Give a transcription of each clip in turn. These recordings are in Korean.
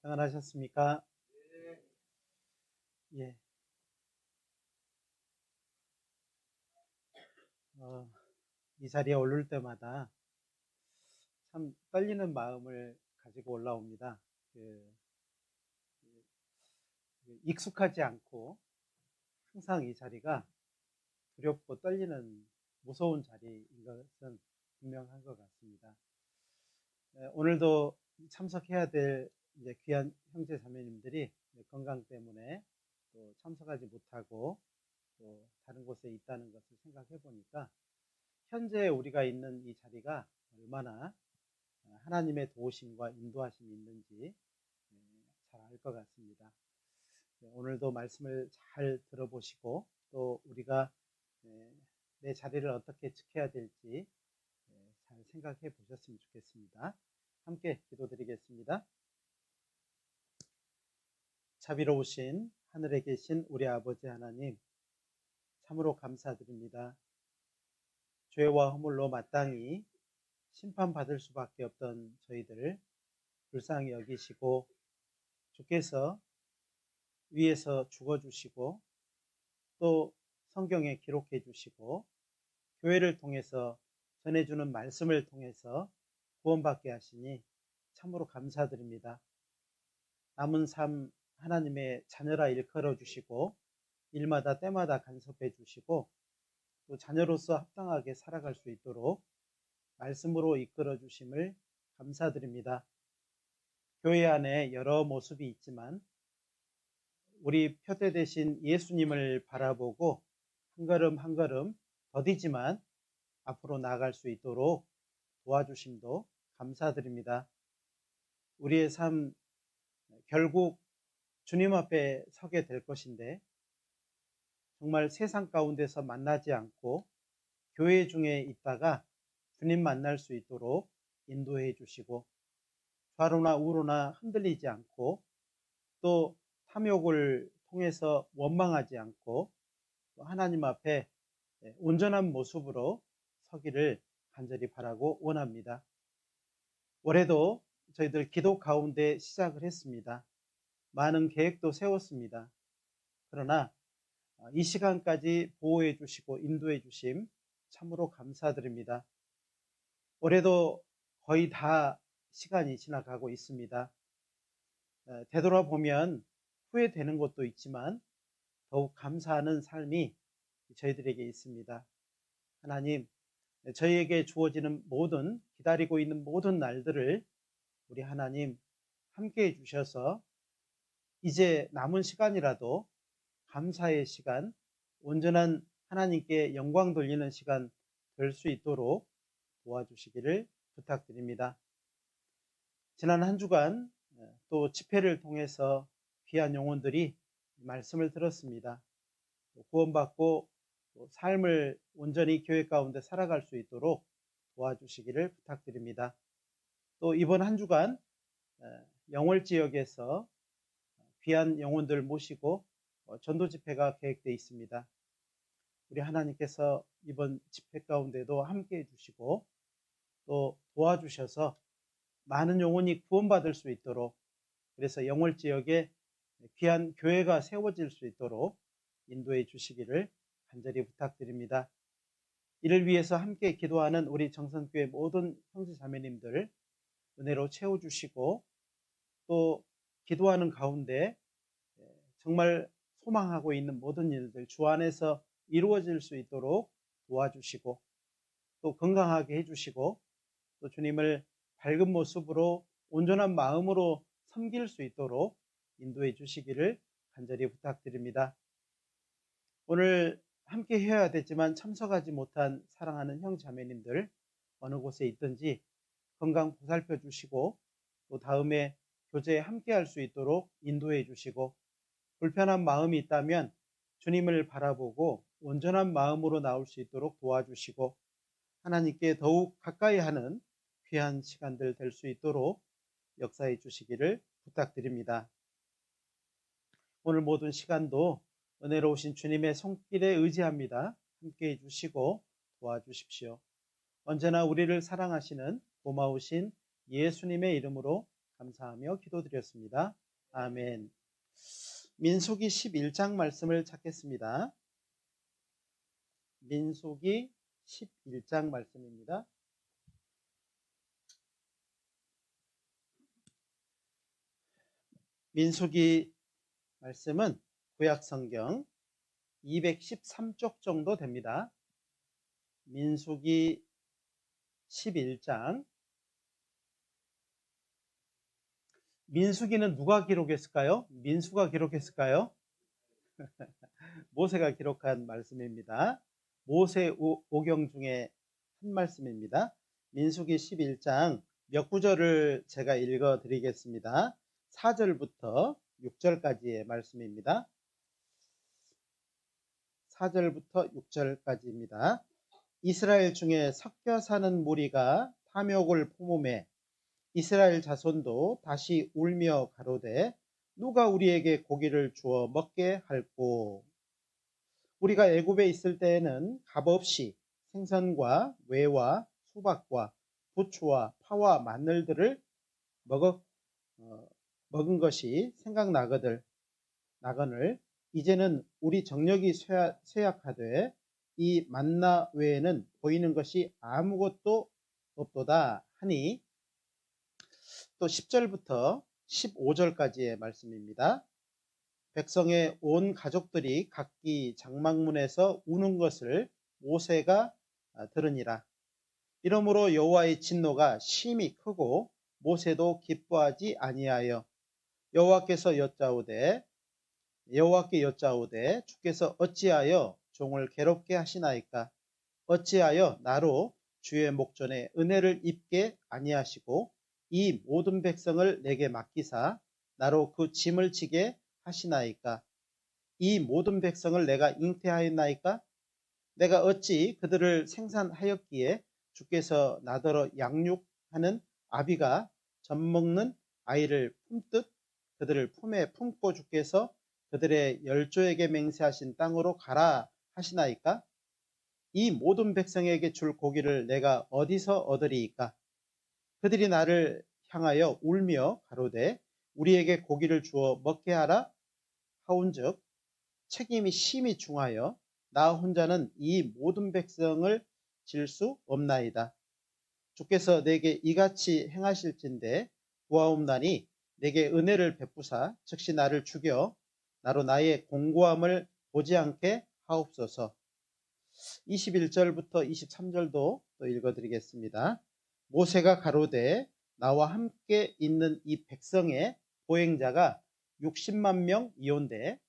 평안하셨습니까? 예. 어, 이 자리에 오를 때마다 참 떨리는 마음을 가지고 올라옵니다. 익숙하지 않고 항상 이 자리가 두렵고 떨리는 무서운 자리인 것은 분명한 것 같습니다. 오늘도 참석해야 될 이제 귀한 형제 자매님들이 건강 때문에 또 참석하지 못하고 또 다른 곳에 있다는 것을 생각해 보니까 현재 우리가 있는 이 자리가 얼마나 하나님의 도우심과 인도하심이 있는지 잘 알 것 같습니다. 오늘도 말씀을 잘 들어보시고 또 우리가 내 자리를 어떻게 지켜야 될지 잘 생각해 보셨으면 좋겠습니다. 함께 기도드리겠습니다. 자비로우신 하늘에 계신 우리 아버지 하나님, 참으로 감사드립니다. 죄와 허물로 마땅히 심판받을 수밖에 없던 저희들을 불쌍히 여기시고 주께서 위에서 죽어주시고 또 성경에 기록해 주시고 교회를 통해서 전해주는 말씀을 통해서 구원받게 하시니 참으로 감사드립니다. 남은 삶 하나님의 자녀라 일컬어 주시고 일마다 때마다 간섭해 주시고 또 자녀로서 합당하게 살아갈 수 있도록 말씀으로 이끌어 주심을 감사드립니다. 교회 안에 여러 모습이 있지만 우리 표대 되신 예수님을 바라보고 한 걸음 한 걸음 더디지만 앞으로 나아갈 수 있도록 도와주심도 감사드립니다. 우리의 삶 결국 주님 앞에 서게 될 것인데 정말 세상 가운데서 만나지 않고 교회 중에 있다가 주님 만날 수 있도록 인도해 주시고 좌로나 우로나 흔들리지 않고 또 탐욕을 통해서 원망하지 않고 또 하나님 앞에 온전한 모습으로 서기를 간절히 바라고 원합니다. 올해도 저희들 기도 가운데 시작을 했습니다. 많은 계획도 세웠습니다. 그러나 이 시간까지 보호해 주시고 인도해 주심 참으로 감사드립니다. 올해도 거의 다 시간이 지나가고 있습니다. 되돌아보면 후회되는 것도 있지만 더욱 감사하는 삶이 저희들에게 있습니다. 하나님, 저희에게 주어지는 모든 기다리고 있는 모든 날들을 우리 하나님 함께 해주셔서 이제 남은 시간이라도 감사의 시간, 온전한 하나님께 영광 돌리는 시간 될 수 있도록 도와주시기를 부탁드립니다. 지난 한 주간 또 집회를 통해서 귀한 영혼들이 말씀을 들었습니다. 구원받고 삶을 온전히 교회 가운데 살아갈 수 있도록 도와주시기를 부탁드립니다. 또 이번 한 주간 영월 지역에서 귀한 영혼들 모시고 전도 집회가 계획되어 있습니다. 우리 하나님께서 이번 집회 가운데도 함께 해주시고 또 도와주셔서 많은 영혼이 구원받을 수 있도록 그래서 영월 지역에 귀한 교회가 세워질 수 있도록 인도해 주시기를 간절히 부탁드립니다. 이를 위해서 함께 기도하는 우리 정선교회 모든 형제 자매님들 은혜로 채워주시고 또 기도하는 가운데 정말 소망하고 있는 모든 일들 주 안에서 이루어질 수 있도록 도와주시고 또 건강하게 해주시고 또 주님을 밝은 모습으로 온전한 마음으로 섬길 수 있도록 인도해 주시기를 간절히 부탁드립니다. 오늘 함께 해야 되지만 참석하지 못한 사랑하는 형 자매님들 어느 곳에 있든지 건강 보살펴 주시고 또 다음에 교제에 함께 할 수 있도록 인도해 주시고 불편한 마음이 있다면 주님을 바라보고 온전한 마음으로 나올 수 있도록 도와주시고 하나님께 더욱 가까이 하는 귀한 시간들 될 수 있도록 역사해 주시기를 부탁드립니다. 오늘 모든 시간도 은혜로우신 주님의 손길에 의지합니다. 함께 해주시고 도와주십시오. 언제나 우리를 사랑하시는 고마우신 예수님의 이름으로 감사하며 기도드렸습니다. 아멘. 민수기 11장 말씀을 찾겠습니다. 민수기 11장 말씀입니다. 민수기 말씀은 구약성경 213쪽 정도 됩니다. 민수기 11장. 민수기는 누가 기록했을까요? 민수가 기록했을까요? 모세가 기록한 말씀입니다. 모세 오경 중에 한 말씀입니다. 민수기 11장 몇 구절을 제가 읽어 드리겠습니다. 4절부터 6절까지의 말씀입니다. 4절부터 6절까지입니다. 이스라엘 중에 섞여 사는 무리가 탐욕을 품음에 이스라엘 자손도 다시 울며 가로되 누가 우리에게 고기를 주어 먹게 할꼬. 우리가 애굽에 있을 때에는 값없이 생선과 외와 수박과 부추와 파와 마늘들을 먹은 것이 생각나거늘 이제는 우리 정력이 쇠약하되 이 만나 외에는 보이는 것이 아무것도 없도다 하니, 또 10절부터 15절까지의 말씀입니다. 백성의 온 가족들이 각기 장막문에서 우는 것을 모세가 들으니라. 이러므로 여호와의 진노가 심히 크고 모세도 기뻐하지 아니하여 여호와께 여짜오되 주께서 어찌하여 종을 괴롭게 하시나이까? 어찌하여 나로 주의 목전에 은혜를 입게 아니하시고 이 모든 백성을 내게 맡기사 나로 그 짐을 지게 하시나이까? 이 모든 백성을 내가 잉태하였나이까? 내가 어찌 그들을 생산하였기에 주께서 나더러 양육하는 아비가 젖먹는 아이를 품듯 그들을 품에 품고 주께서 그들의 열조에게 맹세하신 땅으로 가라 하시나이까? 이 모든 백성에게 줄 고기를 내가 어디서 얻으리이까? 그들이 나를 향하여 울며 가로되 우리에게 고기를 주어 먹게 하라 하온즉 책임이 심히 중하여 나 혼자는 이 모든 백성을 질 수 없나이다. 주께서 내게 이같이 행하실진대 구하옵나니 내게 은혜를 베푸사 즉시 나를 죽여 나로 나의 공고함을 보지 않게 하옵소서. 21절부터 23절도 또 읽어드리겠습니다. 모세가 가로되 나와 함께 있는 이 백성의 보행자가 60만 명이온데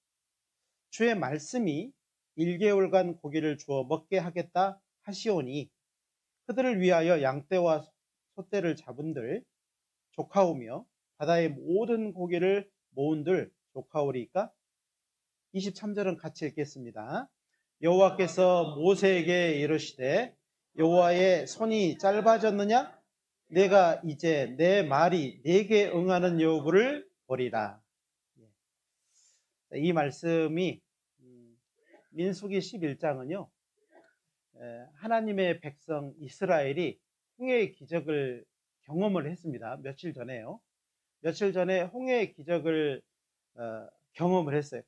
주의 말씀이 1개월간 고기를 주어 먹게 하겠다 하시오니 그들을 위하여 양떼와 소떼를 잡은들 조카오며 바다의 모든 고기를 모은들 조카오리까? 23절은 같이 읽겠습니다. 여호와께서 모세에게 이르시되 여호와의 손이 짧아졌느냐? 내가 이제 내 말이 네게 응하는 여부를 보리라. 이 말씀이 민수기 11장은요 하나님의 백성 이스라엘이 홍해의 기적을 경험을 했습니다. 며칠 전에 홍해의 기적을 경험을 했어요.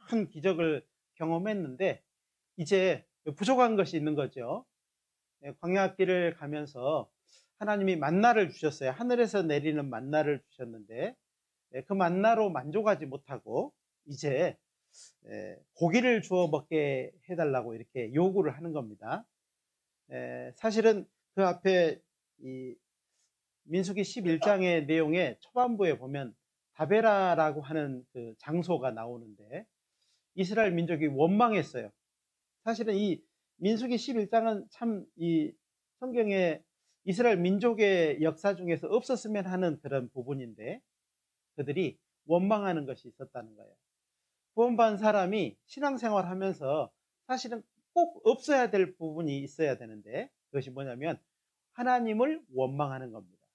큰 기적을 경험했는데 이제 부족한 것이 있는 거죠. 광야길을 가면서 하나님이 만나를 주셨어요. 하늘에서 내리는 만나를 주셨는데 그 만나로 만족하지 못하고 이제 고기를 주워 먹게 해달라고 이렇게 요구를 하는 겁니다. 사실은 그 앞에 이 민수기 11장의 내용의 초반부에 보면 다베라라고 하는 그 장소가 나오는데 이스라엘 민족이 원망했어요. 사실은 이 민수기 11장은 참 이 성경의 이스라엘 민족의 역사 중에서 없었으면 하는 그런 부분인데 그들이 원망하는 것이 있었다는 거예요. 구원받은 사람이 신앙생활 하면서 사실은 꼭 없어야 될 부분이 있어야 되는데 그것이 뭐냐면 하나님을 원망하는 겁니다.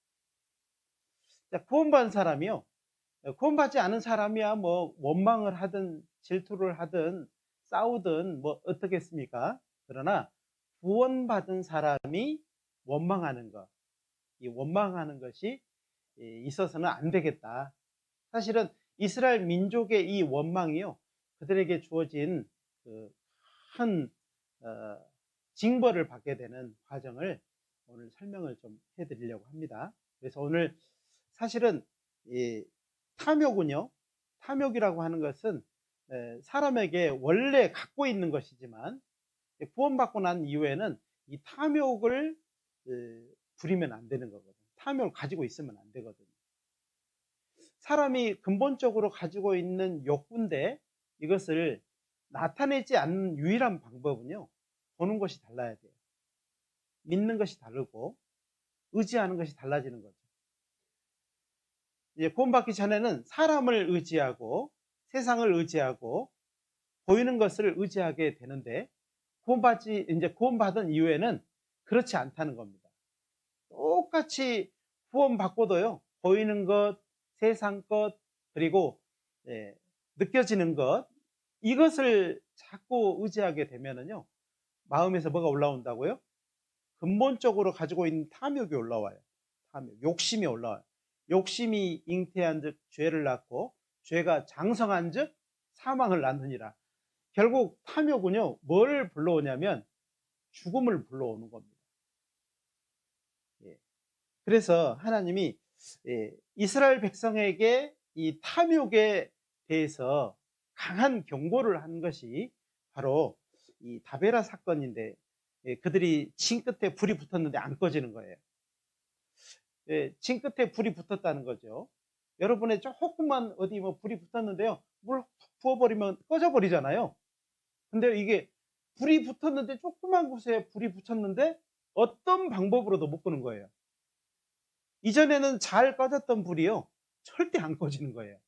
구원받은 사람이요, 구원받지 않은 사람이야 뭐 원망을 하든 질투를 하든 싸우든 뭐 어떻겠습니까? 그러나 구원받은 사람이 원망하는 것, 이 원망하는 것이 있어서는 안 되겠다. 사실은 이스라엘 민족의 이 원망이요, 그들에게 주어진 큰 징벌을 받게 되는 과정을 오늘 설명을 좀 해드리려고 합니다. 그래서 오늘 사실은 이 탐욕은요, 탐욕이라고 하는 것은 사람에게 원래 갖고 있는 것이지만 구원받고 난 이후에는 이 탐욕을 부리면 안 되는 거거든요. 탐욕을 가지고 있으면 안 되거든요. 사람이 근본적으로 가지고 있는 욕구인데 이것을 나타내지 않는 유일한 방법은요, 보는 것이 달라야 돼요. 믿는 것이 다르고 의지하는 것이 달라지는 거죠. 이제 구원받기 전에는 사람을 의지하고 세상을 의지하고 보이는 것을 의지하게 되는데 구원받은 이후에는 그렇지 않다는 겁니다. 똑같이 구원받고도요, 보이는 것, 세상 것, 그리고 느껴지는 것, 이것을 자꾸 의지하게 되면은요, 마음에서 뭐가 올라온다고요? 근본적으로 가지고 있는 탐욕이 올라와요. 탐욕, 욕심이 올라와요. 욕심이 잉태한 즉 죄를 낳고 죄가 장성한 즉 사망을 낳느니라. 결국 탐욕은요, 뭘 불러오냐면 죽음을 불러오는 겁니다. 그래서 하나님이 이스라엘 백성에게 이 탐욕에 대해서 강한 경고를 한 것이 바로 이 다베라 사건인데, 그들이 진 끝에 불이 붙었는데 안 꺼지는 거예요. 진 끝에 불이 붙었다는 거죠. 여러분의 조금만 어디 뭐 불이 붙었는데요, 물 부어버리면 꺼져버리잖아요. 근데 이게 불이 붙었는데, 조그만 곳에 불이 붙였는데 어떤 방법으로도 못 끄는 거예요. 이전에는 잘 꺼졌던 불이요, 절대 안 꺼지는 거예요.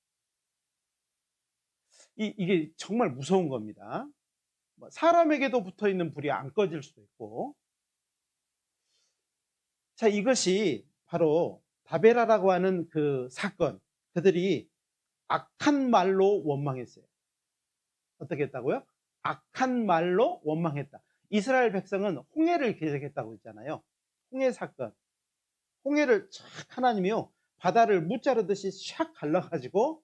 이게 정말 무서운 겁니다. 사람에게도 붙어 있는 불이 안 꺼질 수도 있고. 자, 이것이 바로 다베라라고 하는 그 사건, 그들이 악한 말로 원망했어요. 어떻게 했다고요? 악한 말로 원망했다. 이스라엘 백성은 홍해를 기적했다고 했잖아요. 홍해 사건. 홍해를 착 하나님이요, 바다를 무자르듯이 샥 갈라가지고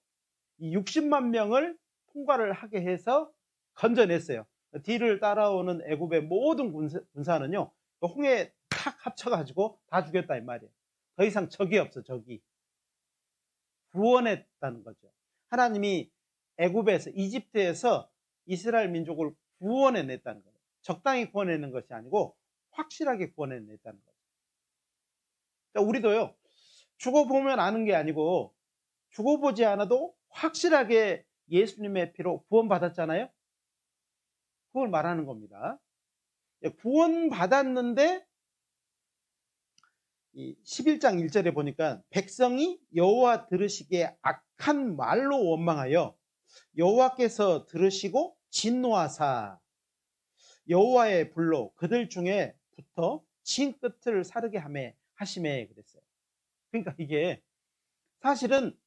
이 60만 명을 통과를 하게 해서 건져냈어요. 뒤를 따라오는 애굽의 모든 군사는요, 그 홍해에 탁 합쳐가지고 다 죽였다 이 말이에요. 더 이상 적이 없어, 적이. 구원했다는 거죠. 하나님이 애굽에서, 이집트에서 이스라엘 민족을 구원해냈다는 거예요. 적당히 구원해낸 것이 아니고 확실하게 구원해냈다는 거죠. 자, 우리도요, 죽어보면 아는 게 아니고 죽어보지 않아도 확실하게 예수님의 피로 구원받았잖아요. 그걸 말하는 겁니다. 구원받았는데 이 11장 1절에 보니까 백성이 여호와 들으시기에 악한 말로 원망하여 여호와께서 들으시고 진노하사 여호와의 불로 그들 중에 부터 진 끝을 사르게 하심에 그랬어요. 그러니까 이게 사실은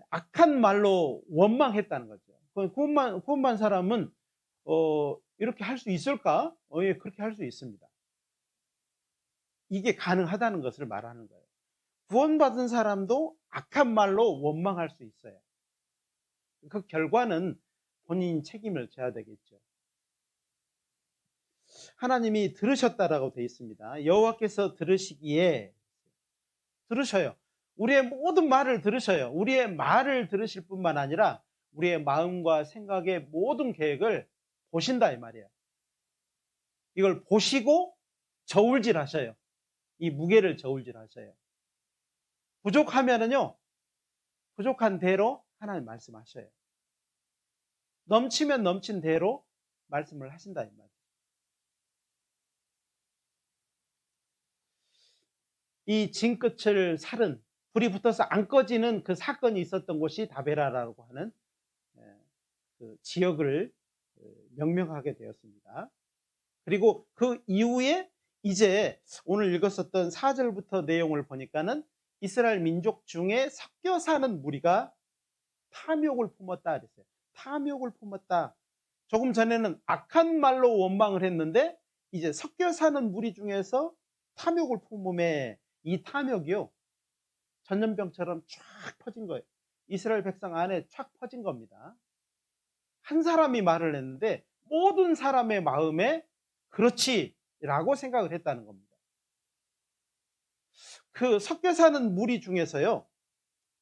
악한 말로 원망했다는 거죠. 구원받은 사람은 이렇게 할 수 있을까? 예, 그렇게 할 수 있습니다. 이게 가능하다는 것을 말하는 거예요. 구원받은 사람도 악한 말로 원망할 수 있어요. 그 결과는 본인 책임을 져야 되겠죠. 하나님이 들으셨다라고 되어 있습니다. 여호와께서 들으시기에, 들으셔요. 우리의 모든 말을 들으셔요. 우리의 말을 들으실 뿐만 아니라 우리의 마음과 생각의 모든 계획을 보신다 이 말이에요. 이걸 보시고 저울질 하셔요. 이 무게를 저울질 하셔요. 부족하면은요, 부족한 대로 하나님 말씀하셔요. 넘치면 넘친 대로 말씀을 하신다 이 말이에요. 이 진끝을 살은, 불이 붙어서 안 꺼지는 그 사건이 있었던 곳이 다베라라고 하는 그 지역을 명명하게 되었습니다. 그리고 그 이후에 이제 오늘 읽었었던 4절부터 내용을 보니까는 이스라엘 민족 중에 섞여 사는 무리가 탐욕을 품었다 그랬어요. 탐욕을 품었다. 조금 전에는 악한 말로 원망을 했는데 이제 섞여 사는 무리 중에서 탐욕을 품음에 이 탐욕이요, 전염병처럼 쫙 퍼진 거예요. 이스라엘 백성 안에 쫙 퍼진 겁니다. 한 사람이 말을 했는데 모든 사람의 마음에 그렇지라고 생각을 했다는 겁니다. 그 섞여 사는 무리 중에서요,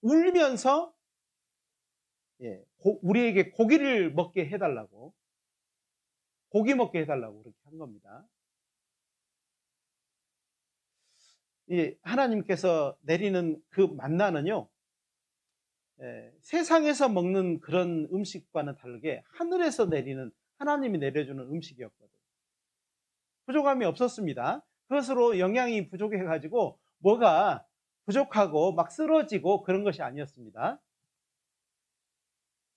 울면서 우리에게 고기를 먹게 해달라고, 고기 먹게 해달라고 그렇게 한 겁니다. 하나님께서 내리는 그 만나는요, 세상에서 먹는 그런 음식과는 다르게 하늘에서 내리는, 하나님이 내려주는 음식이었거든요. 부족함이 없었습니다. 그것으로 영양이 부족해가지고 뭐가 부족하고 막 쓰러지고 그런 것이 아니었습니다.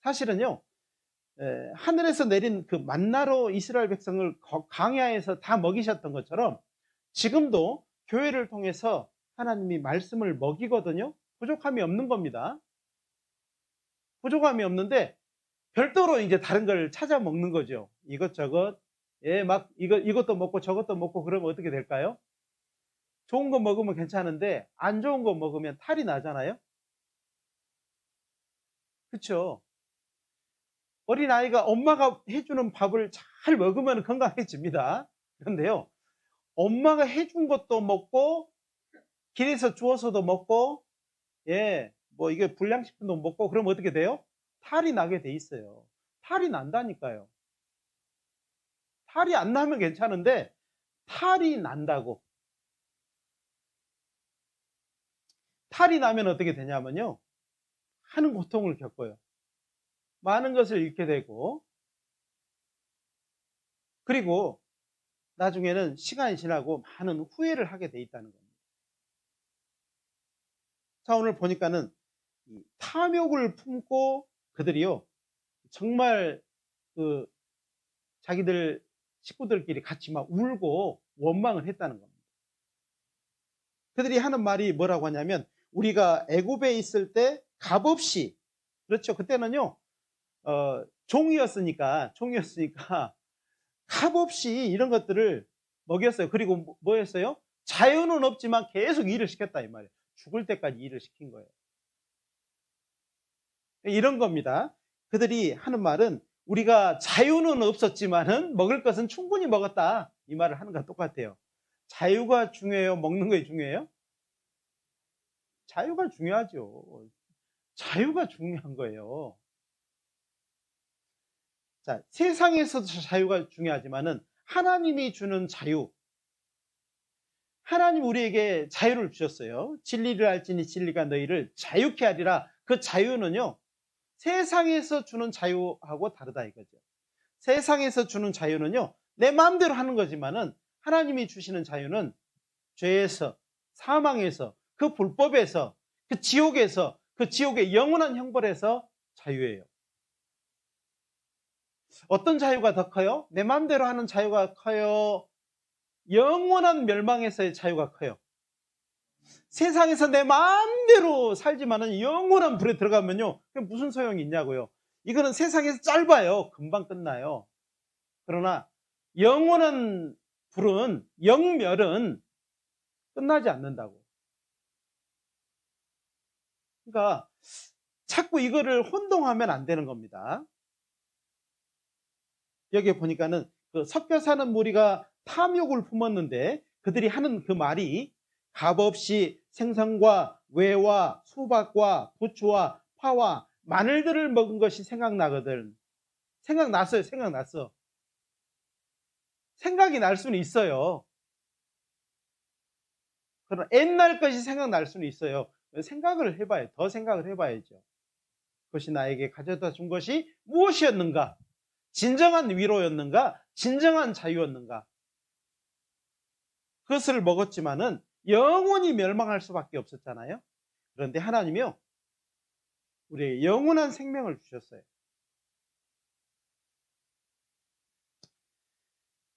사실은요, 하늘에서 내린 그 만나로 이스라엘 백성을 광야에서 다 먹이셨던 것처럼 지금도 교회를 통해서 하나님이 말씀을 먹이거든요. 부족함이 없는 겁니다. 부족함이 없는데 별도로 이제 다른 걸 찾아 먹는 거죠. 이것저것, 막 이것도 먹고 저것도 먹고 그러면 어떻게 될까요? 좋은 거 먹으면 괜찮은데 안 좋은 거 먹으면 탈이 나잖아요. 그렇죠? 어린아이가 엄마가 해주는 밥을 잘 먹으면 건강해집니다. 그런데요, 엄마가 해준 것도 먹고 길에서 주워서도 먹고, 뭐 이게 불량식품도 먹고 그러면 어떻게 돼요? 탈이 나게 돼 있어요. 탈이 난다니까요. 탈이 안 나면 괜찮은데 탈이 난다고. 탈이 나면 어떻게 되냐면요, 하는 고통을 겪어요. 많은 것을 잃게 되고, 그리고 나중에는 시간이 지나고 많은 후회를 하게 돼 있다는 겁니다. 자, 오늘 보니까는 탐욕을 품고 그들이요, 정말 그 자기들 식구들끼리 같이 막 울고 원망을 했다는 겁니다. 그들이 하는 말이 뭐라고 하냐면, 우리가 애굽에 있을 때 값없이, 그렇죠, 그때는요, 종이었으니까 값없이 이런 것들을 먹였어요. 그리고 뭐였어요? 자유는 없지만 계속 일을 시켰다 이 말이에요. 죽을 때까지 일을 시킨 거예요. 이런 겁니다. 그들이 하는 말은 우리가 자유는 없었지만은 먹을 것은 충분히 먹었다, 이 말을 하는 것과 똑같아요. 자유가 중요해요? 먹는 게 중요해요? 자유가 중요하죠. 자유가 중요한 거예요. 자, 세상에서도 자유가 중요하지만은 하나님이 주는 자유, 하나님 우리에게 자유를 주셨어요. 진리를 알지니 진리가 너희를 자유케 하리라. 그 자유는요, 세상에서 주는 자유하고 다르다 이거죠. 세상에서 주는 자유는요, 내 마음대로 하는 거지만은 하나님이 주시는 자유는 죄에서, 사망에서, 그 불법에서, 그 지옥에서, 그 지옥의 영원한 형벌에서 자유예요. 어떤 자유가 더 커요? 내 마음대로 하는 자유가 커요? 영원한 멸망에서의 자유가 커요? 세상에서 내 마음대로 살지만은 영원한 불에 들어가면요, 그게 무슨 소용이 있냐고요. 이거는 세상에서 짧아요. 금방 끝나요. 그러나 영원한 불은, 영멸은 끝나지 않는다고. 그러니까 자꾸 이거를 혼동하면 안 되는 겁니다. 여기에 보니까는 그 섞여 사는 무리가 탐욕을 품었는데 그들이 하는 그 말이 값없이 생선과 외와 수박과 부추와 파와 마늘들을 먹은 것이 생각나거든. 생각났어요. 생각났어. 생각이 날 수는 있어요. 그러나 옛날 것이 생각날 수는 있어요. 생각을 해봐요. 더 생각을 해봐야죠. 그것이 나에게 가져다 준 것이 무엇이었는가? 진정한 위로였는가? 진정한 자유였는가? 그것을 먹었지만은 영원히 멸망할 수밖에 없었잖아요. 그런데 하나님이요, 우리에게 영원한 생명을 주셨어요.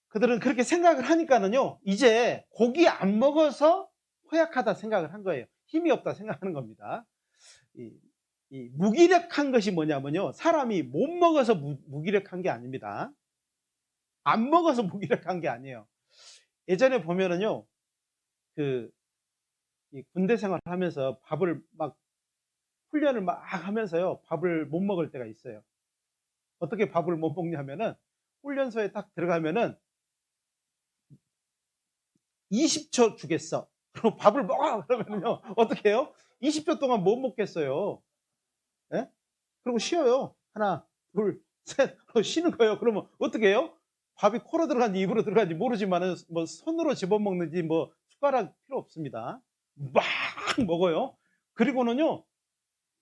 그들은 그렇게 생각을 하니까는요, 이제 고기 안 먹어서 허약하다 생각을 한 거예요. 힘이 없다 생각하는 겁니다. 이 무기력한 것이 뭐냐면요, 사람이 못 먹어서 무기력한 게 아닙니다. 안 먹어서 무기력한 게 아니에요. 예전에 보면은요, 그 이 군대 생활하면서 밥을 막 훈련을 막 하면서요, 밥을 못 먹을 때가 있어요. 어떻게 밥을 못 먹냐면은 훈련소에 딱 들어가면은 20초 주겠어. 그리고 밥을 먹어. 그러면요, 어떻게 해요? 20초 동안 못 먹겠어요. 예? 그리고 쉬어요. 하나, 둘, 셋. 쉬는 거예요. 그러면 어떻게 해요? 밥이 코로 들어간지 입으로 들어간지 모르지만은 뭐 손으로 집어먹는지 뭐 숟가락 필요 없습니다. 막 먹어요. 그리고는요,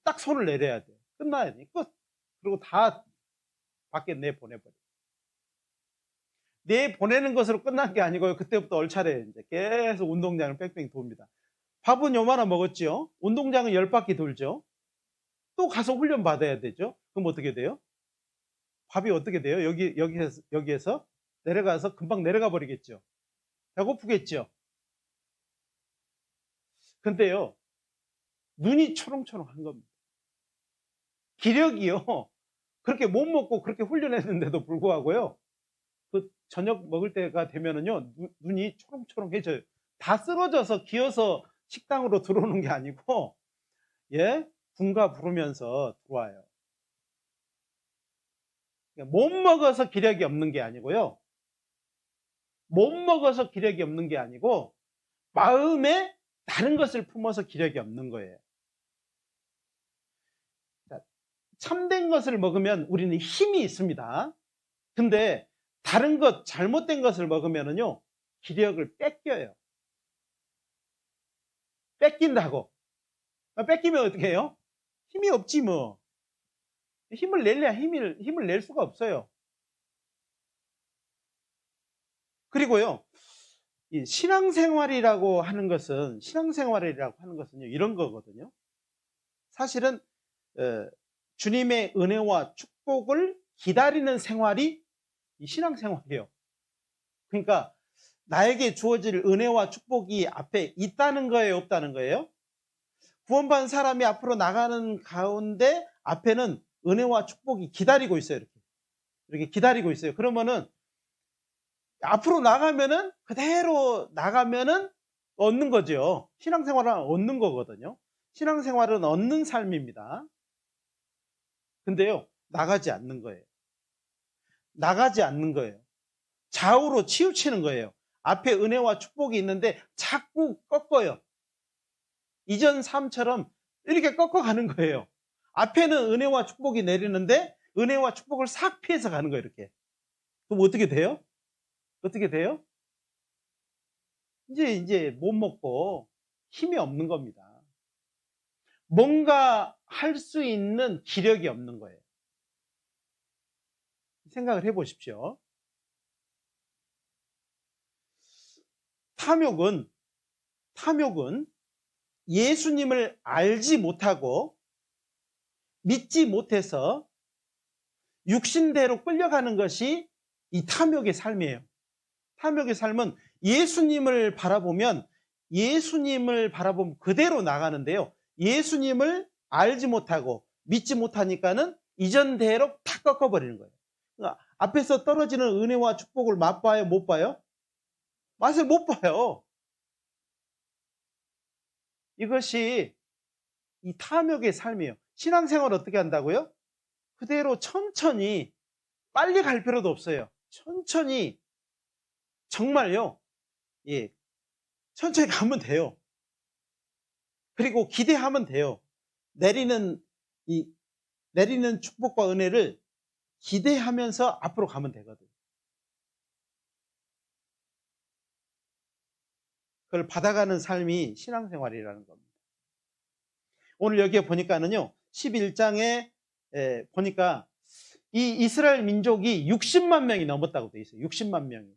딱 손을 내려야 돼. 끝나야 돼. 끝. 그리고 다 밖에 내보내버려. 내보내는 것으로 끝난 게 아니고요. 그때부터 얼차례 이제 계속 운동장을 뺑뺑 돕니다. 밥은 요만한 먹었죠. 운동장은 10바퀴 돌죠. 또 가서 훈련 받아야 되죠. 그럼 어떻게 돼요? 밥이 어떻게 돼요? 여기에서 내려가서 금방 내려가 버리겠죠. 배고프겠죠. 근데요, 눈이 초롱초롱한 겁니다. 기력이요. 그렇게 못 먹고 그렇게 훈련했는데도 불구하고요, 그 저녁 먹을 때가 되면은요, 눈이 초롱초롱해져요. 다 쓰러져서 기어서 식당으로 들어오는 게 아니고, 예, 군가 부르면서 들어와요. 못 먹어서 기력이 없는 게 아니고요, 못 먹어서 기력이 없는 게 아니고, 마음에 다른 것을 품어서 기력이 없는 거예요. 참된 것을 먹으면 우리는 힘이 있습니다. 근데 다른 것, 잘못된 것을 먹으면은요, 기력을 뺏겨요. 뺏긴다고. 뺏기면 어떻게 해요? 힘이 없지 뭐. 힘을 내려야 힘을 낼 수가 없어요. 그리고요, 이 신앙생활이라고 하는 것은요, 이런 거거든요. 사실은 주님의 은혜와 축복을 기다리는 생활이 이 신앙생활이에요. 그러니까 나에게 주어질 은혜와 축복이 앞에 있다는 거예요, 없다는 거예요? 구원받은 사람이 앞으로 나가는 가운데 앞에는 은혜와 축복이 기다리고 있어요. 이렇게 기다리고 있어요. 그러면은 앞으로 나가면은 그대로 나가면은 얻는 거죠. 신앙생활은 얻는 거거든요. 신앙생활은 얻는 삶입니다. 근데요, 나가지 않는 거예요. 나가지 않는 거예요. 좌우로 치우치는 거예요. 앞에 은혜와 축복이 있는데 자꾸 꺾어요. 이전 삶처럼 이렇게 꺾어가는 거예요. 앞에는 은혜와 축복이 내리는데 은혜와 축복을 싹 피해서 가는 거예요, 이렇게. 그럼 어떻게 돼요? 어떻게 돼요? 이제 못 먹고 힘이 없는 겁니다. 뭔가 할 수 있는 기력이 없는 거예요. 생각을 해 보십시오. 탐욕은 예수님을 알지 못하고 믿지 못해서 육신대로 끌려가는 것이 이 탐욕의 삶이에요. 탐욕의 삶은 예수님을 바라보면 그대로 나가는데요. 예수님을 알지 못하고 믿지 못하니까는 이전대로 탁 꺾어버리는 거예요. 그러니까 앞에서 떨어지는 은혜와 축복을 맛봐요, 못 봐요? 맛을 못 봐요. 이것이 이 탐욕의 삶이에요. 신앙생활 어떻게 한다고요? 그대로 천천히, 빨리 갈 필요도 없어요. 천천히, 정말요. 예, 천천히 가면 돼요. 그리고 기대하면 돼요. 내리는 축복과 은혜를 기대하면서 앞으로 가면 되거든요. 그걸 받아가는 삶이 신앙생활이라는 겁니다. 오늘 여기에 보니까는요, 11장에 보니까 이 이스라엘 민족이 60만 명이 넘었다고 돼 있어요. 60만 명이.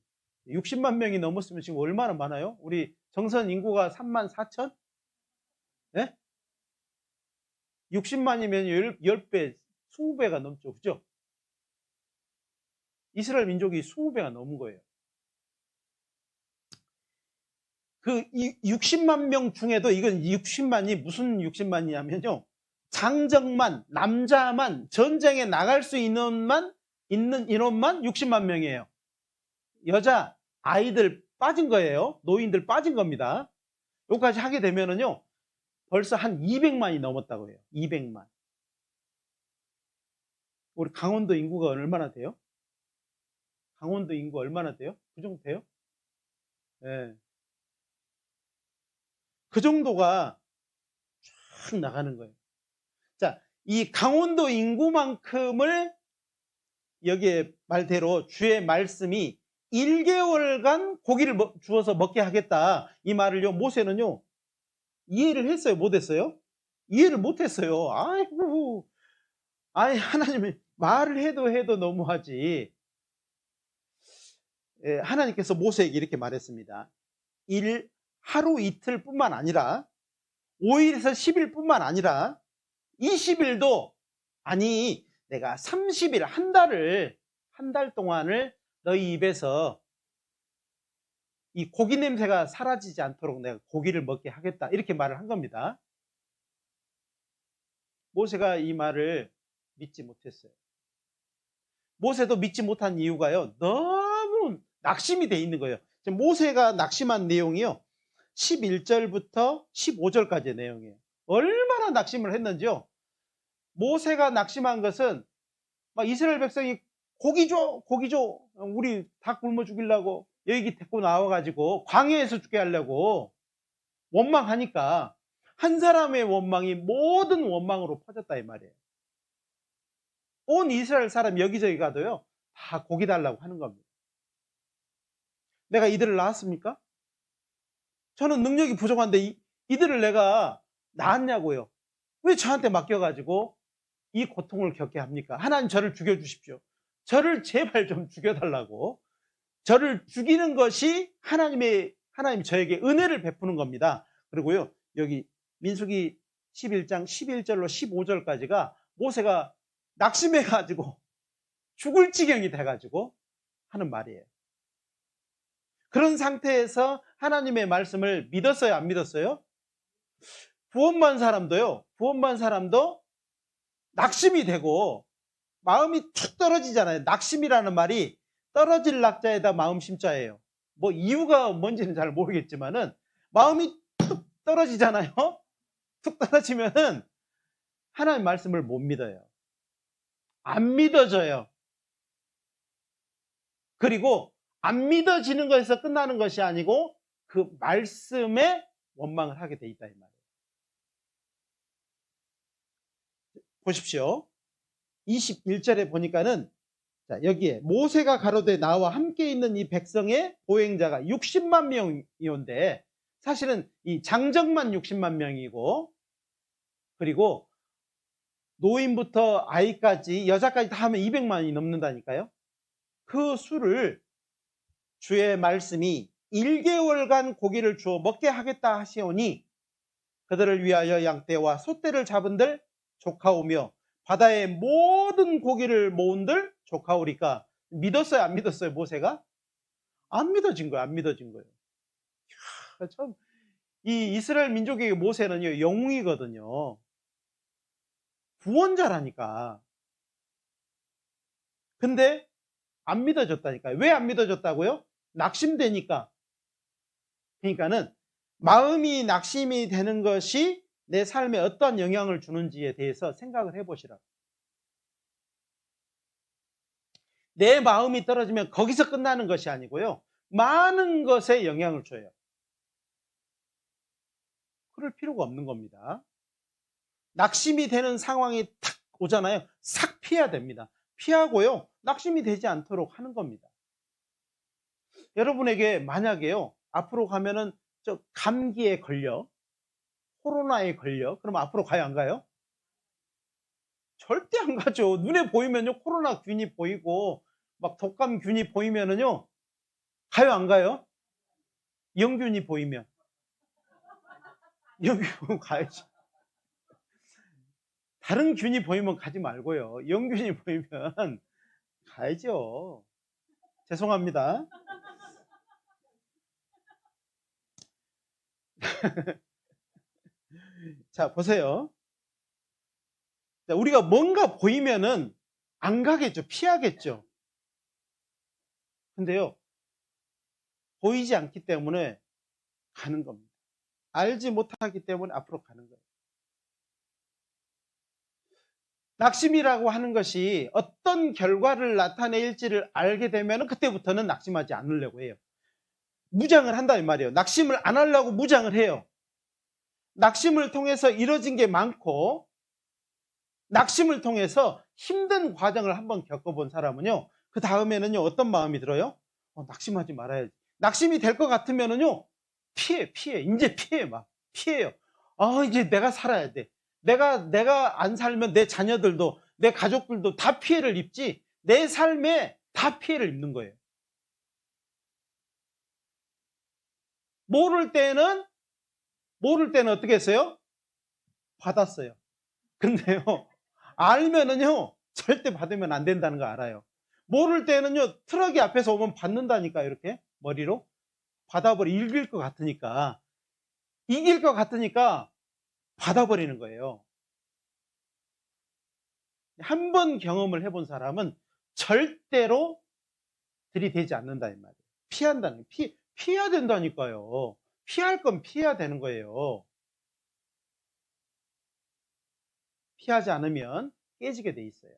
60만 명이 넘었으면 지금 얼마나 많아요? 우리 정선 인구가 3만 4천? 네? 60만이면 10배, 20배가 넘죠. 그죠? 이스라엘 민족이 20배가 넘은 거예요. 그 60만 명 중에도 이건 60만이 무슨 60만이냐면요. 장정만, 남자만, 전쟁에 나갈 수 있는 인원만 60만 명이에요. 여자, 아이들 빠진 거예요. 노인들 빠진 겁니다. 여기까지 하게 되면은요, 벌써 한 200만이 넘었다고 해요. 200만. 우리 강원도 인구가 얼마나 돼요? 강원도 인구 얼마나 돼요? 그 정도 돼요? 예. 그 정도가 쭉 나가는 거예요. 자, 이 강원도 인구만큼을 여기에 말대로 주의 말씀이 1개월간 고기를 주어서 먹게 하겠다. 이 말을요, 모세는요, 이해를 했어요? 못 했어요? 이해를 못 했어요. 아이고, 하나님이 말을 해도 너무하지. 예, 하나님께서 모세에게 이렇게 말했습니다. 하루 이틀뿐만 아니라 5일에서 10일뿐만 아니라 20일도 아니 내가 30일 한 달 동안을 너희 입에서 이 고기 냄새가 사라지지 않도록 내가 고기를 먹게 하겠다. 이렇게 말을 한 겁니다. 모세가 이 말을 믿지 못했어요. 모세도 믿지 못한 이유가요, 너무 낙심이 돼 있는 거예요. 지금 모세가 낙심한 내용이요, 11절부터 15절까지의 내용이에요. 얼마나 낙심을 했는지요. 모세가 낙심한 것은 막 이스라엘 백성이 고기 줘, 우리 닭 굶어 죽이려고 여기 데리고 나와가지고 광야에서 죽게 하려고 원망하니까 한 사람의 원망이 모든 원망으로 퍼졌다 이 말이에요. 온 이스라엘 사람 여기저기 가도요, 다 고기 달라고 하는 겁니다. 내가 이들을 낳았습니까? 저는 능력이 부족한데 이들을 내가 낳았냐고요. 왜 저한테 맡겨가지고 이 고통을 겪게 합니까? 하나님, 저를 죽여주십시오. 저를 제발 좀 죽여달라고. 저를 죽이는 것이 하나님 저에게 은혜를 베푸는 겁니다. 그리고요, 여기 민수기 11장 11절로 15절까지가 모세가 낙심해가지고 죽을 지경이 돼가지고 하는 말이에요. 그런 상태에서 하나님의 말씀을 믿었어요, 안 믿었어요? 구원받은 사람도 낙심이 되고 마음이 툭 떨어지잖아요. 낙심이라는 말이 떨어질 낙자에다 마음 심자예요. 뭐 이유가 뭔지는 잘 모르겠지만은 마음이 툭 떨어지잖아요. 툭 떨어지면은 하나님 말씀을 못 믿어요. 안 믿어져요. 그리고 안 믿어지는 것에서 끝나는 것이 아니고 그 말씀에 원망을 하게 돼 있다 이 말이에요. 보십시오. 21절에 보니까는, 자, 여기에 모세가 가로되 나와 함께 있는 이 백성의 보행자가 60만 명이온데, 사실은 이 장정만 60만 명이고, 그리고 노인부터 아이까지 여자까지 다 하면 200만이 넘는다니까요. 그 수를 주의 말씀이 1개월간 고기를 주어 먹게 하겠다 하시오니 그들을 위하여 양떼와 소떼를 잡은들 조카오며 바다의 모든 고기를 모은들 조카오리까. 믿었어요, 안 믿었어요? 모세가 안 믿어진 거예요. 참, 이 이스라엘 민족의 모세는요, 영웅이거든요. 구원자라니까. 근데 안 믿어졌다니까요. 왜 안 믿어졌다고요? 낙심되니까. 그러니까는 마음이 낙심이 되는 것이 내 삶에 어떤 영향을 주는지에 대해서 생각을 해보시라고. 내 마음이 떨어지면 거기서 끝나는 것이 아니고요, 많은 것에 영향을 줘요. 그럴 필요가 없는 겁니다. 낙심이 되는 상황이 탁 오잖아요. 싹 피해야 됩니다. 피하고요, 낙심이 되지 않도록 하는 겁니다. 여러분에게 만약에요, 앞으로 가면은 저 감기에 걸려, 코로나에 걸려, 그럼 앞으로 가요, 안 가요? 절대 안 가죠. 눈에 보이면요, 코로나 균이 보이고 막 독감 균이 보이면은요, 가요, 안 가요? 영균이 보이면 가야지. 다른 균이 보이면 가지 말고요, 영균이 보이면 가야죠. 죄송합니다. 자, 보세요. 자, 우리가 뭔가 보이면은 안 가겠죠. 피하겠죠. 근데요, 보이지 않기 때문에 가는 겁니다. 알지 못하기 때문에 앞으로 가는 거예요. 낙심이라고 하는 것이 어떤 결과를 나타낼지를 알게 되면 그때부터는 낙심하지 않으려고 해요. 무장을 한다 이 말이에요. 낙심을 안 하려고 무장을 해요. 낙심을 통해서 이뤄진 게 많고, 낙심을 통해서 힘든 과정을 한번 겪어본 사람은요, 그 다음에는요 어떤 마음이 들어요? 낙심하지 말아야지. 낙심이 될 것 같으면은요 피해 이제 막 피해요. 이제 내가 살아야 돼. 내가 안 살면 내 자녀들도, 내 가족들도 다 피해를 입지, 내 삶에 다 피해를 입는 거예요. 모를 때는 어떻게 했어요? 받았어요. 근데요, 알면은요, 절대 받으면 안 된다는 거 알아요. 모를 때는요, 트럭이 앞에서 오면 받는다니까, 이렇게 머리로. 이길 것 같으니까. 받아버리는 거예요. 한 번 경험을 해본 사람은 절대로 들이대지 않는다, 이 말이에요. 피해야 된다니까요. 피할 건 피해야 되는 거예요. 피하지 않으면 깨지게 돼 있어요.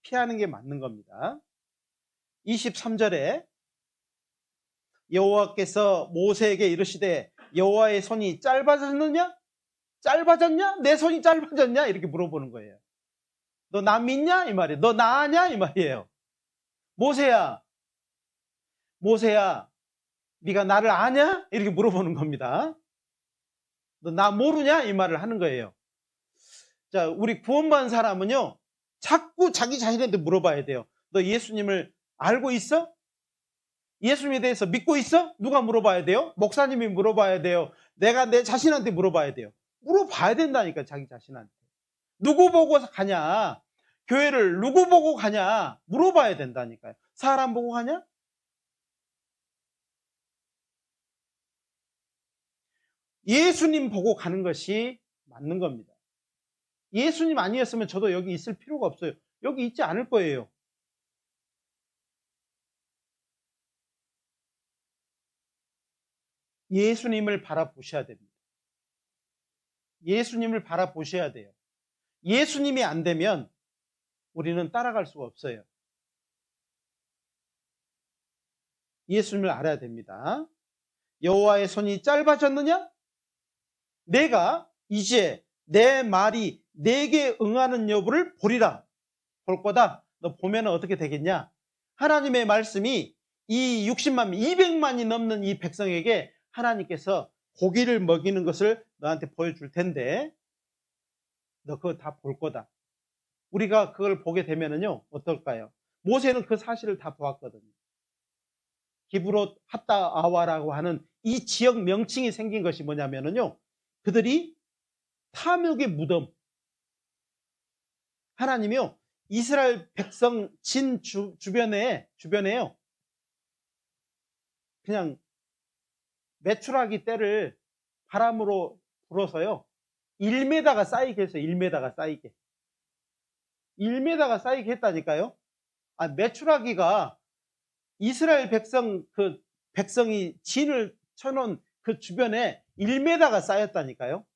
피하는 게 맞는 겁니다. 23절에 여호와께서 모세에게 이르시되 여호와의 손이 짧아졌느냐? 내 손이 짧아졌냐? 이렇게 물어보는 거예요. 너 나 믿냐? 이 말이에요. 너 나 아냐? 이 말이에요. 모세야, 네가 나를 아냐? 이렇게 물어보는 겁니다. 너 나 모르냐? 이 말을 하는 거예요. 자, 우리 구원받은 사람은요, 자꾸 자기 자신한테 물어봐야 돼요. 너 예수님을 알고 있어? 예수님에 대해서 믿고 있어? 누가 물어봐야 돼요? 목사님이 물어봐야 돼요. 내가 내 자신한테 물어봐야 돼요. 물어봐야 된다니까, 자기 자신한테. 누구 보고 가냐? 교회를 누구 보고 가냐? 물어봐야 된다니까요. 사람 보고 가냐? 예수님 보고 가는 것이 맞는 겁니다. 예수님 아니었으면 저도 여기 있을 필요가 없어요. 여기 있지 않을 거예요. 예수님을 바라보셔야 됩니다. 예수님을 바라보셔야 돼요. 예수님이 안 되면 우리는 따라갈 수가 없어요. 예수님을 알아야 됩니다. 여호와의 손이 짧아졌느냐? 내가 이제 내 말이 내게 응하는 여부를 보리라. 볼 거다. 너 보면 어떻게 되겠냐? 하나님의 말씀이 이 60만, 200만이 넘는 이 백성에게 하나님께서 고기를 먹이는 것을 너한테 보여줄 텐데 너 그거 다 볼 거다. 우리가 그걸 보게 되면은요 어떨까요? 모세는 그 사실을 다 보았거든요. 기브롯 핫다 아와라고 하는 이 지역 명칭이 생긴 것이 뭐냐면은요, 그들이 탐욕의 무덤, 하나님이요 이스라엘 백성 주변에요 그냥 메추라기 떼를 바람으로 불어서요 1m가 쌓이게 했어요. 1m가 쌓이게 했다니까요. 메추라기가 이스라엘 백성이 진을 쳐놓은 그 주변에 1m가 쌓였다니까요.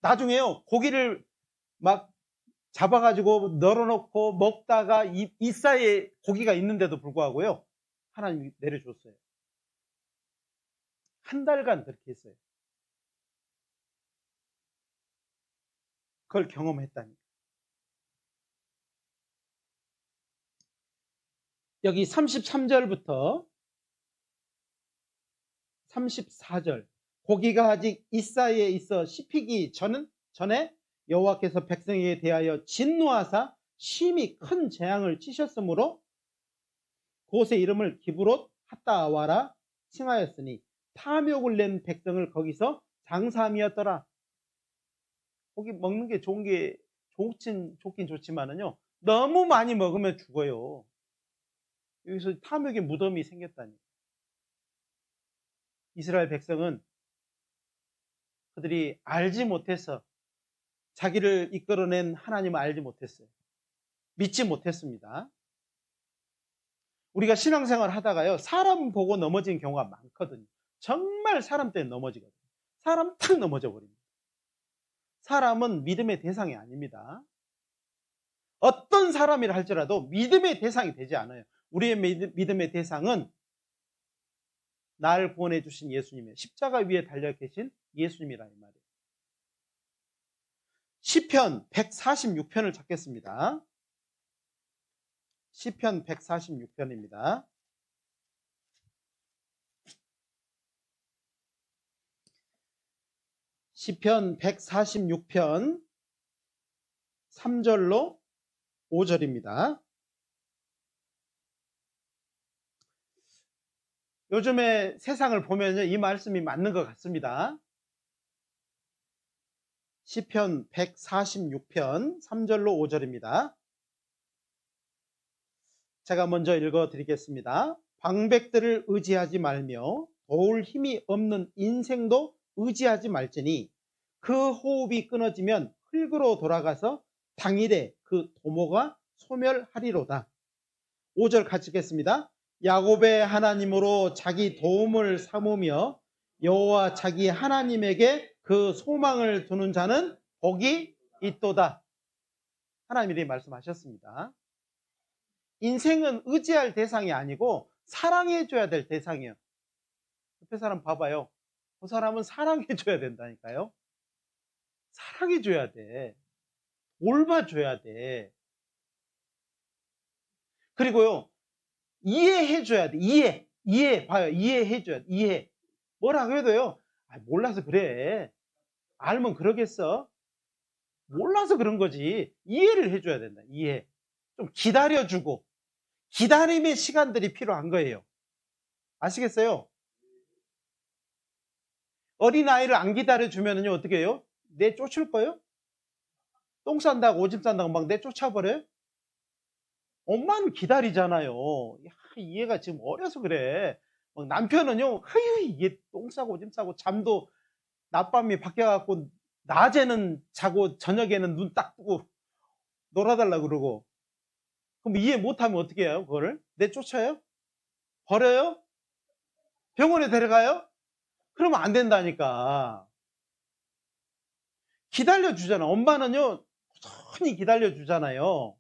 나중에요 고기를 막 잡아가지고 널어놓고 먹다가 이 사이에 고기가 있는데도 불구하고요 하나님이 내려줬어요. 한 달간 그렇게 했어요. 그걸 경험했다니. 여기 33절부터 34절 고기가 아직 이 사이에 있어 씹히기 전에 여호와께서 백성에게 대하여 진노하사 심히 큰 재앙을 치셨으므로 그곳의 이름을 기브롯 핫다아와라 칭하였으니 탐욕을 낸 백성을 거기서 장사함이었더라. 고기 먹는 게 좋긴 좋지만은요 너무 많이 먹으면 죽어요. 여기서 탐욕의 무덤이 생겼다니. 이스라엘 백성은 그들이 알지 못해서 자기를 이끌어낸 하나님을 알지 못했어요. 믿지 못했습니다. 우리가 신앙생활 하다가요, 사람 보고 넘어진 경우가 많거든요. 정말 사람 때문에 넘어지거든요. 사람 탁 넘어져 버립니다. 사람은 믿음의 대상이 아닙니다. 어떤 사람이라 할지라도 믿음의 대상이 되지 않아요. 우리의 믿음의 대상은 나를 구원해 주신 예수님이에요. 십자가 위에 달려 계신 예수님이라 이 말이에요. 시편 146편을 찾겠습니다. 시편 146편입니다. 시편 146편 3절로 5절입니다. 요즘에 세상을 보면요, 이 말씀이 맞는 것 같습니다. 시편 146편 3절로 5절입니다. 제가 먼저 읽어드리겠습니다. 방백들을 의지하지 말며 도울 힘이 없는 인생도 의지하지 말지니 그 호흡이 끊어지면 흙으로 돌아가서 당일에 그 도모가 소멸하리로다. 5절 같이 읽겠습니다. 야곱의 하나님으로 자기 도움을 삼으며 여호와 자기 하나님에게 그 소망을 두는 자는 복이 있도다. 하나님이 말씀하셨습니다. 인생은 의지할 대상이 아니고 사랑해줘야 될 대상이에요. 옆에 사람 봐봐요. 그 사람은 사랑해줘야 된다니까요. 사랑해줘야 돼. 돌봐줘야 돼. 그리고요, 이해해줘야 돼. 이해. 봐요. 이해해줘야 돼. 이해. 뭐라고 해도요, 몰라서 그래. 알면 그러겠어? 몰라서 그런 거지. 이해를 해줘야 된다. 이해. 좀 기다려주고. 기다림의 시간들이 필요한 거예요. 아시겠어요? 어린아이를 안 기다려주면요, 어떻게 해요? 내쫓을 거예요? 똥 싼다고, 오줌 싼다고 막 내쫓아버려요? 엄마는 기다리잖아요. 야, 얘가 지금 어려서 그래. 남편은요, 이게 똥 싸고 오줌 싸고 잠도 낮밤이 바뀌어갖고 낮에는 자고 저녁에는 눈 딱 뜨고 놀아달라 그러고. 그럼 이해 못하면 어떻게 해요? 그거를 내쫓아요? 버려요? 병원에 데려가요? 그러면 안 된다니까. 기다려주잖아. 엄마는요, 천히 기다려주잖아요.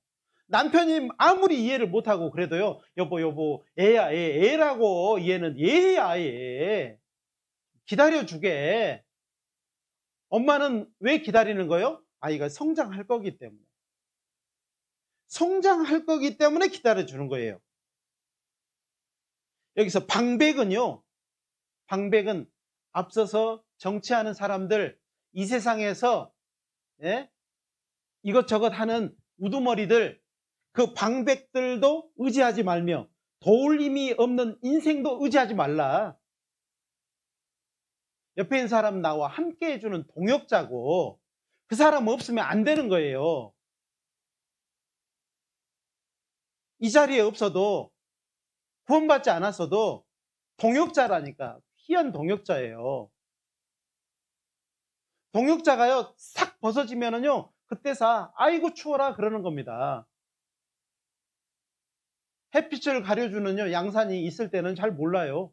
남편이 아무리 이해를 못하고 그래도요, 여보, 애야, 애라고, 얘는 얘야, 얘. 기다려주게. 엄마는 왜 기다리는 거예요? 아이가 성장할 거기 때문에. 성장할 거기 때문에 기다려주는 거예요. 여기서 방백은 앞서서 정치하는 사람들, 이 세상에서 이것저것 하는 우두머리들, 그 방백들도 의지하지 말며 도울 힘이 없는 인생도 의지하지 말라. 옆에 있는 사람 나와 함께 해주는 동역자고, 그 사람 없으면 안 되는 거예요. 이 자리에 없어도, 구원받지 않았어도 동역자라니까. 희한 동역자예요. 동역자가요, 싹 벗어지면은요, 그때서 아이고 추워라 그러는 겁니다. 햇빛을 가려주는요, 양산이 있을 때는 잘 몰라요.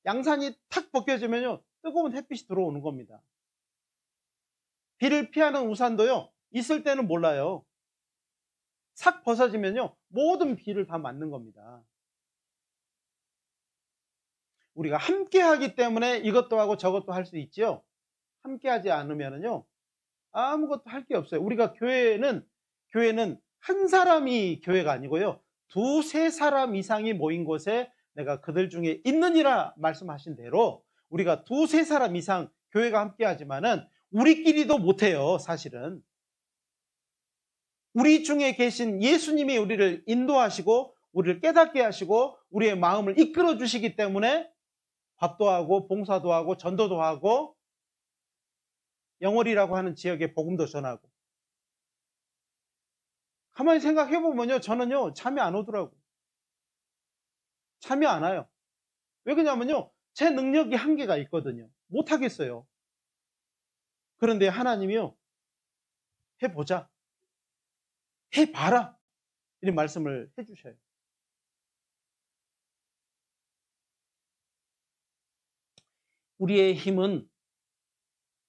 양산이 탁 벗겨지면요, 뜨거운 햇빛이 들어오는 겁니다. 비를 피하는 우산도요, 있을 때는 몰라요. 싹 벗어지면요, 모든 비를 다 맞는 겁니다. 우리가 함께 하기 때문에 이것도 하고 저것도 할 수 있죠. 함께 하지 않으면요, 아무것도 할 게 없어요. 우리가 교회는 한 사람이 교회가 아니고요, 두세 사람 이상이 모인 곳에 내가 그들 중에 있느니라 말씀하신 대로 우리가 두세 사람 이상 교회가 함께 하지만은 우리끼리도 못해요. 사실은 우리 중에 계신 예수님이 우리를 인도하시고 우리를 깨닫게 하시고 우리의 마음을 이끌어 주시기 때문에 밥도 하고 봉사도 하고 전도도 하고 영월이라고 하는 지역에 복음도 전하고. 가만히 생각해 보면요, 저는요 잠이 안 오더라고. 잠이 안 와요. 왜 그러냐면요, 제 능력이 한계가 있거든요. 못 하겠어요. 그런데 하나님이요, 해보자, 해봐라, 이런 말씀을 해주셔요. 우리의 힘은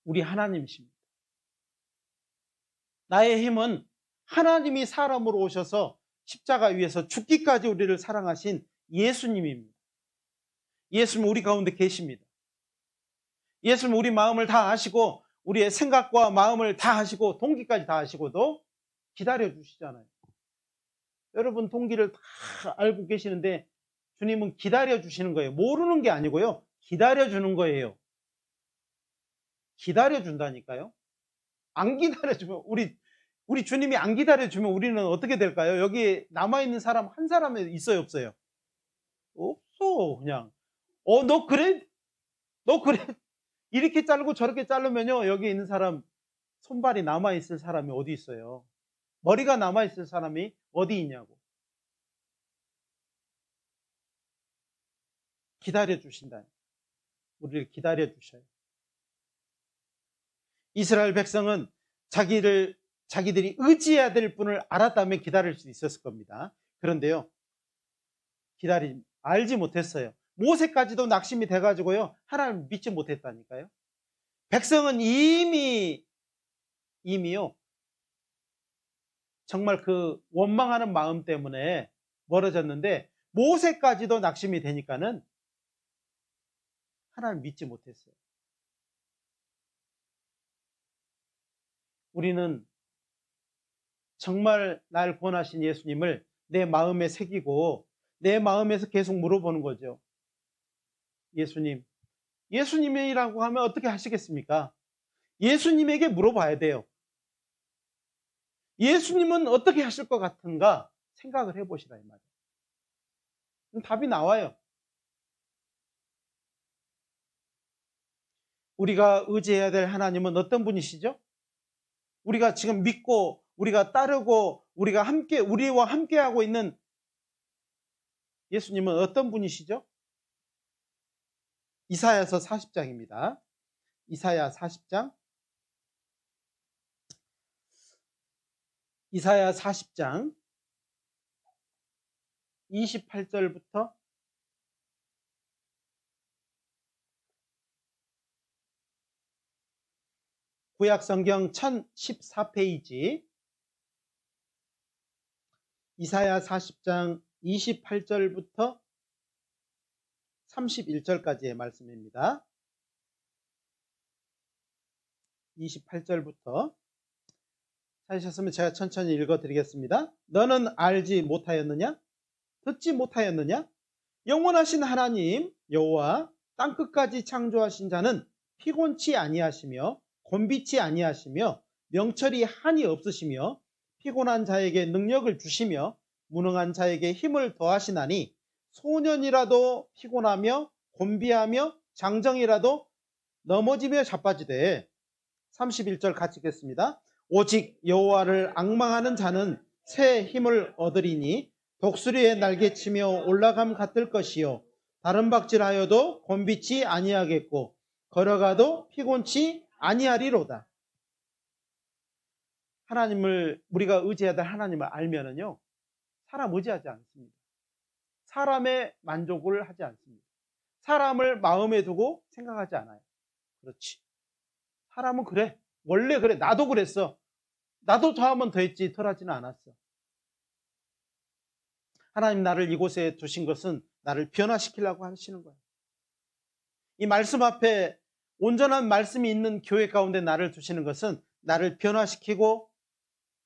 우리 하나님이십니다. 나의 힘은 하나님이 사람으로 오셔서 십자가 위에서 죽기까지 우리를 사랑하신 예수님입니다. 예수님 우리 가운데 계십니다. 예수님 우리 마음을 다 아시고 우리의 생각과 마음을 다 아시고 동기까지 다 아시고도 기다려 주시잖아요. 여러분 동기를 다 알고 계시는데 주님은 기다려 주시는 거예요. 모르는 게 아니고요. 기다려 주는 거예요. 기다려 준다니까요. 안 기다려 주면 우리 주님이 안 기다려 주면 우리는 어떻게 될까요? 여기 남아 있는 사람 한 사람이 있어요, 없어요? 없어. 그냥 너 그래? 너 그래? 이렇게 자르고 저렇게 자르면요. 여기 있는 사람 손발이 남아 있을 사람이 어디 있어요? 머리가 남아 있을 사람이 어디 있냐고. 기다려 주신다. 우리를 기다려 주셔요. 이스라엘 백성은 자기들이 의지해야 될 분을 알았다면 기다릴 수 있었을 겁니다. 그런데요, 알지 못했어요. 모세까지도 낙심이 돼가지고요, 하나님 믿지 못했다니까요. 백성은 이미요, 정말 그 원망하는 마음 때문에 멀어졌는데, 모세까지도 낙심이 되니까는 하나님 믿지 못했어요. 우리는 정말 날 구원하신 예수님을 내 마음에 새기고 내 마음에서 계속 물어보는 거죠. 예수님이라고 하면 어떻게 하시겠습니까? 예수님에게 물어봐야 돼요. 예수님은 어떻게 하실 것 같은가 생각을 해보시라 이 말이에요. 그럼 답이 나와요. 우리가 의지해야 될 하나님은 어떤 분이시죠? 우리가 지금 믿고 우리가 따르고 우리와 함께하고 있는 예수님은 어떤 분이시죠? 이사야서 40장입니다. 이사야 40장 28절부터 구약성경 1014페이지 이사야 40장 28절부터 31절까지의 말씀입니다. 28절부터 찾으셨으면 제가 천천히 읽어드리겠습니다. 너는 알지 못하였느냐? 듣지 못하였느냐? 영원하신 하나님 여호와 땅끝까지 창조하신 자는 피곤치 아니하시며 곤비치 아니하시며 명철이 한이 없으시며 피곤한 자에게 능력을 주시며 무능한 자에게 힘을 더하시나니 소년이라도 피곤하며 곤비하며 장정이라도 넘어지며 자빠지되 31절 같이 읽겠습니다. 오직 여호와를 앙망하는 자는 새 힘을 얻으리니 독수리의 날개치며 올라감 같을 것이요 다른 박질하여도 곤비치 아니하겠고 걸어가도 피곤치 아니하리로다. 하나님을 우리가 의지해야 될 하나님을 알면은요 사람 의지하지 않습니다. 사람의 만족을 하지 않습니다. 사람을 마음에 두고 생각하지 않아요. 그렇지. 사람은 그래. 원래 그래. 나도 그랬어. 나도 더하면 더했지 덜하지는 않았어. 하나님 나를 이곳에 두신 것은 나를 변화시키려고 하시는 거예요. 이 말씀 앞에 온전한 말씀이 있는 교회 가운데 나를 두시는 것은 나를 변화시키고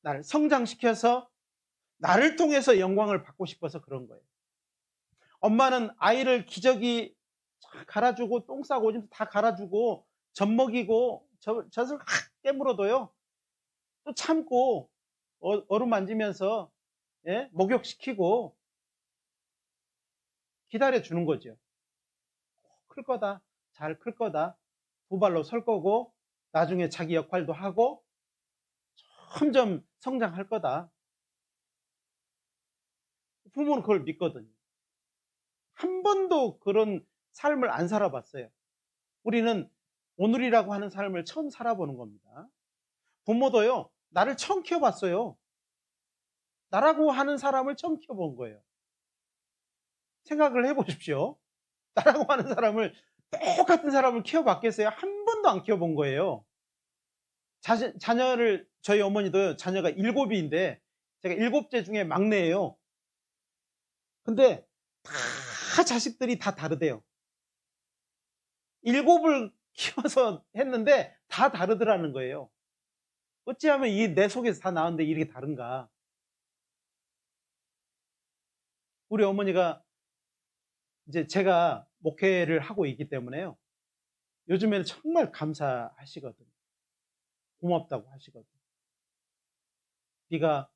나를 성장시켜서 나를 통해서 영광을 받고 싶어서 그런 거예요. 엄마는 아이를 기저귀 갈아주고 똥 싸고 오줌 다 갈아주고 젖 먹이고 젖을 확 깨물어도요 또 참고 얼음 만지면서 목욕시키고 기다려주는 거죠. 클 거다. 잘 클 거다. 두 발로 설 거고 나중에 자기 역할도 하고 점점 성장할 거다. 부모는 그걸 믿거든요. 한 번도 그런 삶을 안 살아봤어요. 우리는 오늘이라고 하는 삶을 처음 살아보는 겁니다. 부모도요, 나를 처음 키워봤어요. 나라고 하는 사람을 처음 키워본 거예요. 생각을 해보십시오. 나라고 하는 사람을 똑같은 사람을 키워봤겠어요? 한 번도 안 키워본 거예요. 자녀를, 저희 어머니도 자녀가 7인데 제가 7째 중에 막내예요. 근데 다 자식들이 다 다르대요. 7을 키워서 했는데 다 다르더라는 거예요. 어찌하면 이 내 속에서 다 나왔는데 이렇게 다른가. 우리 어머니가 이제 제가 목회를 하고 있기 때문에요. 요즘에는 정말 감사하시거든요. 고맙다고 하시거든요. 네가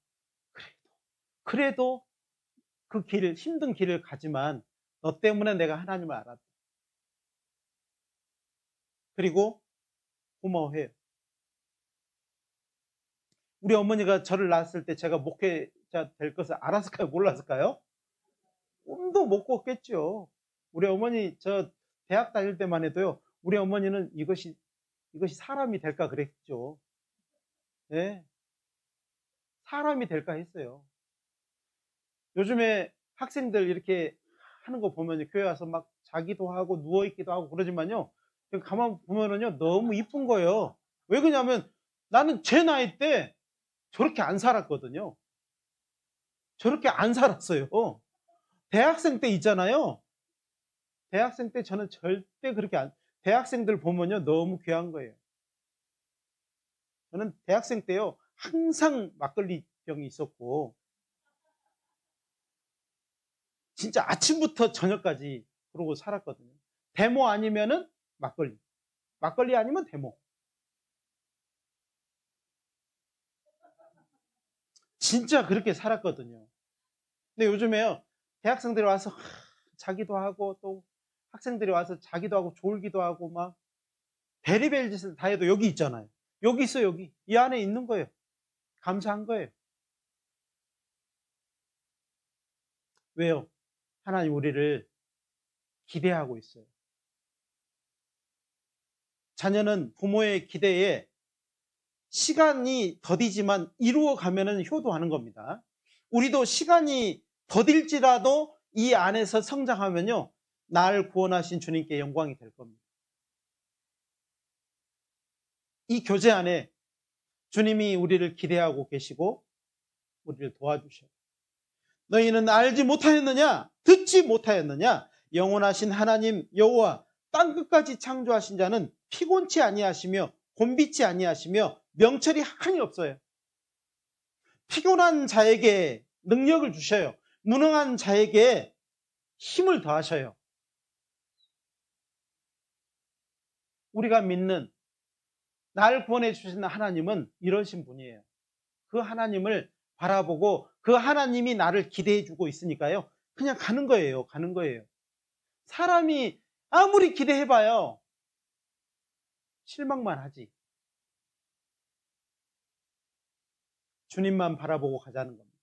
그래도 그 길, 힘든 길을 가지만 너 때문에 내가 하나님을 알았다. 그리고 고마워해요. 우리 어머니가 저를 낳았을 때 제가 목회자 될 것을 알았을까요? 몰랐을까요? 꿈도 못 꿨겠죠. 우리 어머니 저 대학 다닐 때만 해도요. 우리 어머니는 이것이 사람이 될까 그랬죠. 네, 사람이 될까 했어요. 요즘에 학생들 이렇게 하는 거 보면 교회 와서 막 자기도 하고 누워있기도 하고 그러지만요. 가만 보면은요. 너무 이쁜 거예요. 왜 그러냐면 나는 제 나이 때 저렇게 안 살았거든요. 저렇게 안 살았어요. 대학생 때 있잖아요. 대학생 때 저는 절대 그렇게 대학생들 보면요. 너무 귀한 거예요. 저는 대학생 때요. 항상 막걸리 병이 있었고 진짜 아침부터 저녁까지 그러고 살았거든요. 데모 아니면은 막걸리. 막걸리 아니면 데모. 진짜 그렇게 살았거든요. 근데 요즘에요. 대학생들이 와서 자기도 하고 또 학생들이 와서 자기도 하고 졸기도 하고 막 베리벨 짓을 다 해도 여기 있잖아요. 여기 있어 여기. 이 안에 있는 거예요. 감사한 거예요. 왜요? 하나님 우리를 기대하고 있어요. 자녀는 부모의 기대에 시간이 더디지만 이루어가면 효도하는 겁니다. 우리도 시간이 더딜지라도 이 안에서 성장하면요. 날 구원하신 주님께 영광이 될 겁니다. 이 교제 안에 주님이 우리를 기대하고 계시고 우리를 도와주셔요. 너희는 알지 못하였느냐? 듣지 못하였느냐? 영원하신 하나님 여호와 땅끝까지 창조하신 자는 피곤치 아니하시며 곤비치 아니하시며 명철이 한이 없어요. 피곤한 자에게 능력을 주셔요. 무능한 자에게 힘을 더하셔요. 우리가 믿는 날 구원해 주시는 하나님은 이러신 분이에요. 그 하나님을 바라보고 그 하나님이 나를 기대해 주고 있으니까요. 그냥 가는 거예요. 가는 거예요. 사람이 아무리 기대해봐요. 실망만 하지. 주님만 바라보고 가자는 겁니다.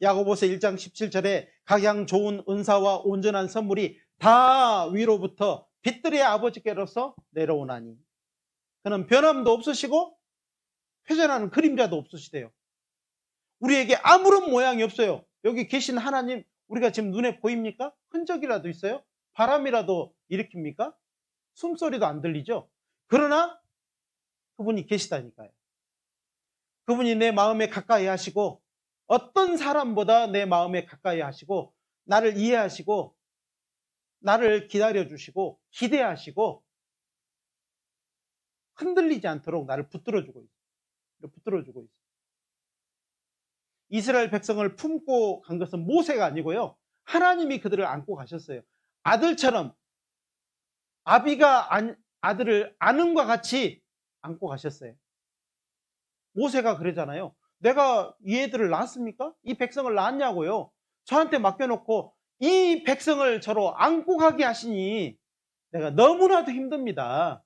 야고보서 1장 17절에 각양 좋은 은사와 온전한 선물이 다 위로부터 빛들의 아버지께로서 내려오나니 그는 변함도 없으시고 회전하는 그림자도 없으시대요. 우리에게 아무런 모양이 없어요. 여기 계신 하나님 우리가 지금 눈에 보입니까? 흔적이라도 있어요? 바람이라도 일으킵니까? 숨소리도 안 들리죠? 그러나 그분이 계시다니까요. 그분이 내 마음에 가까이 하시고 어떤 사람보다 내 마음에 가까이 하시고 나를 이해하시고 나를 기다려주시고 기대하시고 흔들리지 않도록 나를 붙들어주고 있어요. 붙들어주고 있어요. 이스라엘 백성을 품고 간 것은 모세가 아니고요. 하나님이 그들을 안고 가셨어요. 아들처럼 아비가 아들을 안음과 같이 안고 가셨어요. 모세가 그러잖아요. 내가 이 애들을 낳았습니까? 이 백성을 낳았냐고요. 저한테 맡겨놓고 이 백성을 저로 안고 가게 하시니 내가 너무나도 힘듭니다.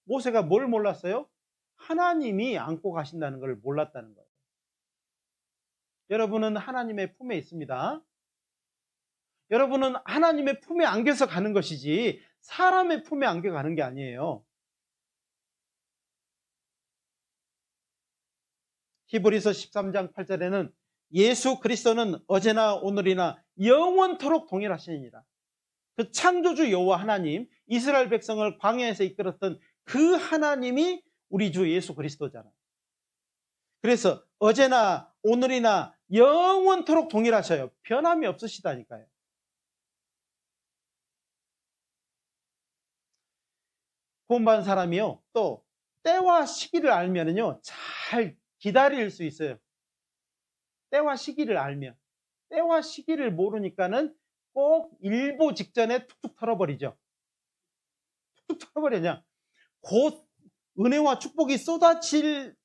모세가 뭘 몰랐어요? 하나님이 안고 가신다는 걸 몰랐다는 거예요. 여러분은 하나님의 품에 있습니다. 여러분은 하나님의 품에 안겨서 가는 것이지 사람의 품에 안겨가는 게 아니에요. 히브리서 13장 8절에는 예수 그리스도는 어제나 오늘이나 영원토록 동일하시니라. 그 창조주 여호와 하나님, 이스라엘 백성을 광야에서 이끌었던 그 하나님이 우리 주 예수 그리스도잖아요. 그래서 어제나 오늘이나 영원토록 동일하셔요. 변함이 없으시다니까요. 구원받은 사람이요, 또 때와 시기를 알면은요 잘 기다릴 수 있어요. 때와 시기를 알면. 때와 시기를 모르니까는 꼭 일보 직전에 툭툭 털어버리죠. 툭툭 털어버리냐. 곧 은혜와 축복이 쏟아질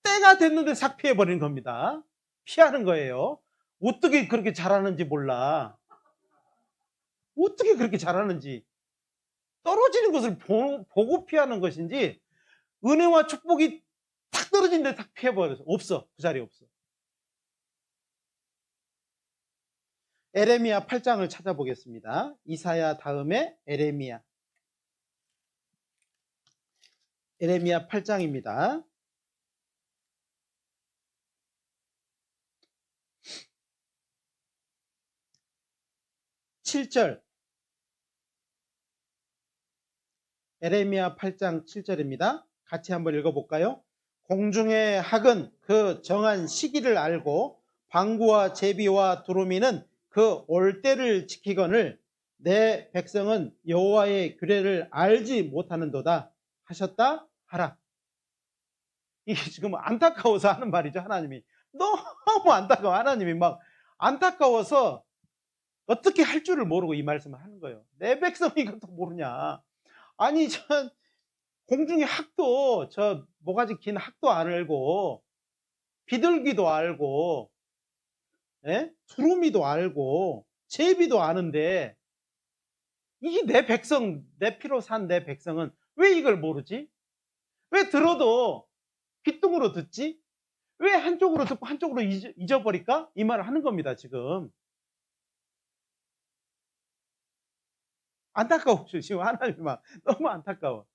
때가 됐는데 싹 피해버리는 겁니다. 피하는 거예요. 어떻게 그렇게 잘하는지 몰라. 어떻게 그렇게 잘하는지. 떨어지는 것을 보고 피하는 것인지, 은혜와 축복이 탁 떨어지는데 탁 피해버려서 없어. 그 자리에 없어. 에레미야 8장을 찾아보겠습니다. 이사야 다음에 에레미야. 에레미야 8장입니다. 7절. 에레미야 8장 7절입니다. 같이 한번 읽어볼까요? 공중의 학은 그 정한 시기를 알고 방구와 제비와 두루미는 그 올 때를 지키거늘 내 백성은 여호와의 규례를 알지 못하는도다 하셨다 하라. 이게 지금 안타까워서 하는 말이죠. 하나님이 너무 안타까워. 하나님이 막 안타까워서 어떻게 할 줄을 모르고 이 말씀을 하는 거예요. 내 백성이 이것도 모르냐. 아니 전 공중의 학도, 저 모가지 긴 학도 알고 비둘기도 알고, 예? 두루미도 알고 제비도 아는데, 이게 내 백성, 내 피로 산 내 백성은 왜 이걸 모르지? 왜 들어도 귓등으로 듣지? 왜 한쪽으로 듣고 한쪽으로 잊어버릴까? 이 말을 하는 겁니다. 지금 안타까워요. 지금 하나님이 막 너무 안타까워.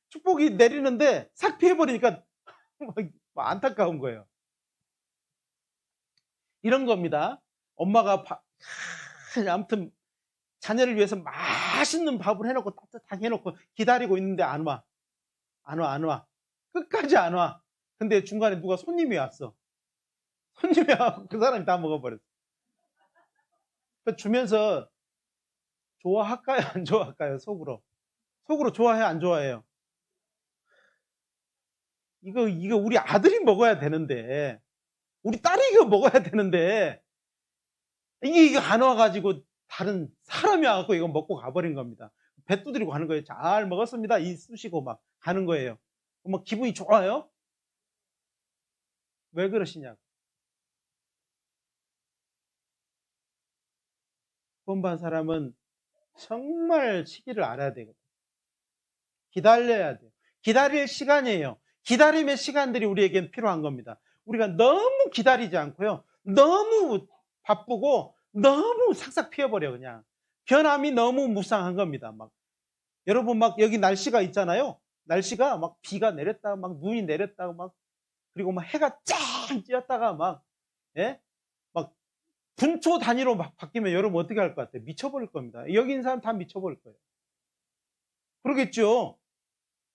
축복이 내리는데 싹 피해버리니까 막 안타까운 거예요. 이런 겁니다. 엄마가 아무튼 자녀를 위해서 맛있는 밥을 해놓고 따뜻하게 해놓고 기다리고 있는데 안 와. 끝까지 안 와. 근데 중간에 누가 손님이 왔어. 손님이 와서 그 사람이 다 먹어버렸어. 주면서 좋아할까요? 안 좋아할까요? 속으로 좋아해? 안 좋아해요? 이거 우리 아들이 먹어야 되는데, 우리 딸이 이거 먹어야 되는데, 이게 안 와가지고 다른 사람이 와갖고 이거 먹고 가버린 겁니다. 배 두드리고 가는 거예요. 잘 먹었습니다. 이 쑤시고 막 가는 거예요. 뭐 기분이 좋아요? 왜 그러시냐고. 구원받은 사람은 정말 시기를 알아야 되거든요. 기다려야 돼요. 기다릴 시간이에요. 기다림의 시간들이 우리에겐 필요한 겁니다. 우리가 너무 기다리지 않고요, 너무 바쁘고 너무 싹싹 피어버려. 그냥 변함이 너무 무쌍한 겁니다. 막 여러분, 막 여기 날씨가 있잖아요. 날씨가 막 비가 내렸다가 막 눈이 내렸다가 막, 그리고 막 해가 쫙 찌었다가 막, 예? 막 분초 단위로 막 바뀌면 여러분 어떻게 할 것 같아요? 미쳐버릴 겁니다. 여기 있는 사람 다 미쳐버릴 거예요. 그러겠죠.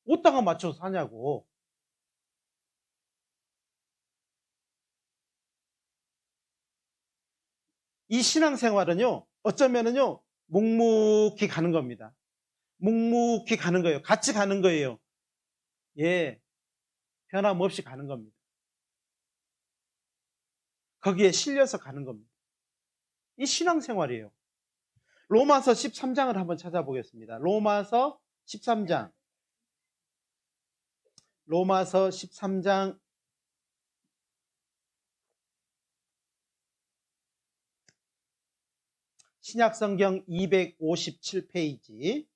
어디다가 맞춰서 사냐고. 이 신앙생활은요, 어쩌면은요, 묵묵히 가는 겁니다. 묵묵히 가는 거예요. 같이 가는 거예요. 예, 변함없이 가는 겁니다. 거기에 실려서 가는 겁니다. 이 신앙생활이에요. 로마서 13장을 한번 찾아보겠습니다. 로마서 13장. 로마서 13장 신약성경 257페이지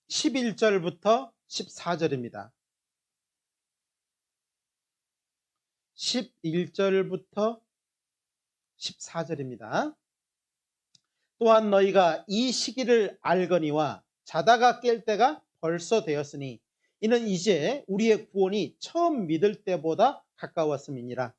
11절부터 14절입니다. 11절부터 14절입니다. 또한 너희가 이 시기를 알거니와 자다가 깰 때가 벌써 되었으니 이는 이제 우리의 구원이 처음 믿을 때보다 가까웠음이니라.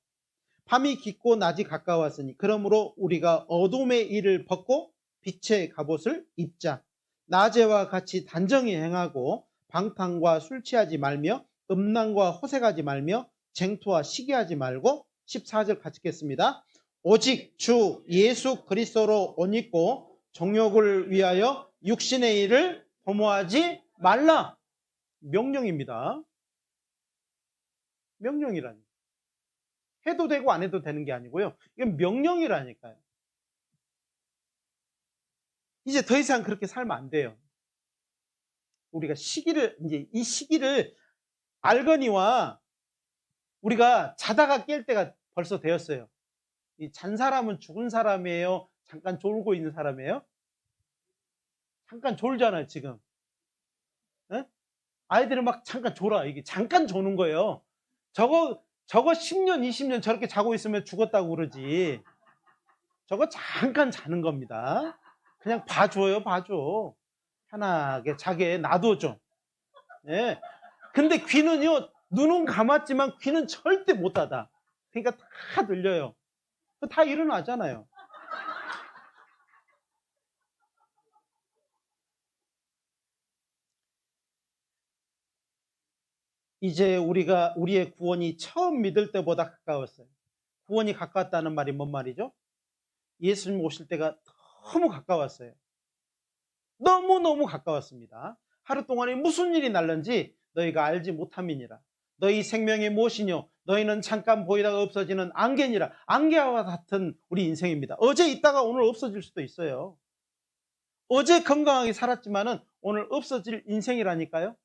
밤이 깊고 낮이 가까웠으니 그러므로 우리가 어둠의 일을 벗고 빛의 갑옷을 입자. 낮에와 같이 단정히 행하고 방탕과 술 취하지 말며 음란과 호색하지 말며 쟁투와 시기하지 말고 14절 같이 읽겠습니다. 오직 주 예수 그리스도로 옷 입고 정욕을 위하여 육신의 일을 도모하지 말라. 명령입니다. 명령이라니. 해도 되고 안 해도 되는 게 아니고요. 이건 명령이라니까요. 이제 더 이상 그렇게 살면 안 돼요. 우리가 이제 이 시기를 알거니와 우리가 자다가 깰 때가 벌써 되었어요. 이 잔 사람은 죽은 사람이에요? 잠깐 졸고 있는 사람이에요? 잠깐 졸잖아요, 지금. 에? 아이들은 막 잠깐 졸아. 이게 잠깐 조는 거예요. 저거 10년, 20년 저렇게 자고 있으면 죽었다고 그러지. 저거 잠깐 자는 겁니다. 그냥 봐줘요, 봐줘. 편하게 자게 놔둬줘. 예. 근데 귀는요, 눈은 감았지만 귀는 절대 못 닫아. 그러니까 다 들려요. 다 일어나잖아요. 이제 우리의 구원이 처음 믿을 때보다 가까웠어요. 구원이 가까웠다는 말이 뭔 말이죠? 예수님 오실 때가 너무 가까웠어요. 너무너무 가까웠습니다. 하루 동안에 무슨 일이 날는지 너희가 알지 못함이니라. 너희 생명이 무엇이뇨? 너희는 잠깐 보이다가 없어지는 안개니라. 안개와 같은 우리 인생입니다. 어제 있다가 오늘 없어질 수도 있어요. 어제 건강하게 살았지만은 오늘 없어질 인생이라니까요.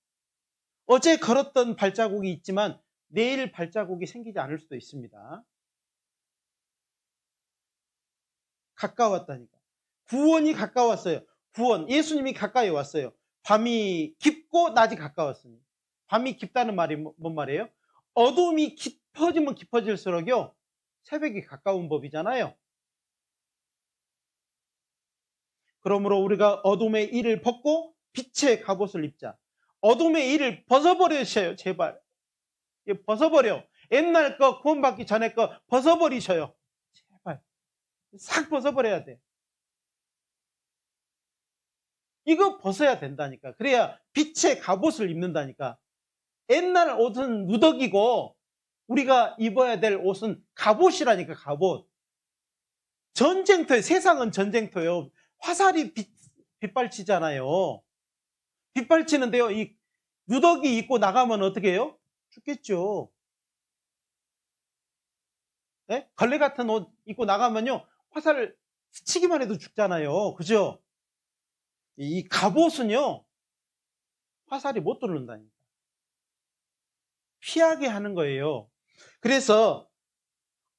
어제 걸었던 발자국이 있지만 내일 발자국이 생기지 않을 수도 있습니다. 가까웠다니까. 구원이 가까웠어요. 구원, 예수님이 가까이 왔어요. 밤이 깊고 낮이 가까웠으니. 밤이 깊다는 말이 뭔 말이에요? 어둠이 깊어지면 깊어질수록요, 새벽이 가까운 법이잖아요. 그러므로 우리가 어둠의 일을 벗고 빛의 갑옷을 입자. 어둠의 일을 벗어버리셔요, 제발. 벗어버려. 옛날 거, 구원받기 전에 거 벗어버리셔요. 제발. 싹 벗어버려야 돼. 이거 벗어야 된다니까. 그래야 빛의 갑옷을 입는다니까. 옛날 옷은 누더기고 우리가 입어야 될 옷은 갑옷이라니까, 갑옷. 전쟁터에, 세상은 전쟁터예요. 화살이 빗발치잖아요. 빗발치는데요, 이 누더기 입고 나가면 어떻게 해요? 죽겠죠. 네? 걸레 같은 옷 입고 나가면요, 화살을 스치기만 해도 죽잖아요. 그죠? 이 갑옷은요, 화살이 못 들어온다니까. 피하게 하는 거예요. 그래서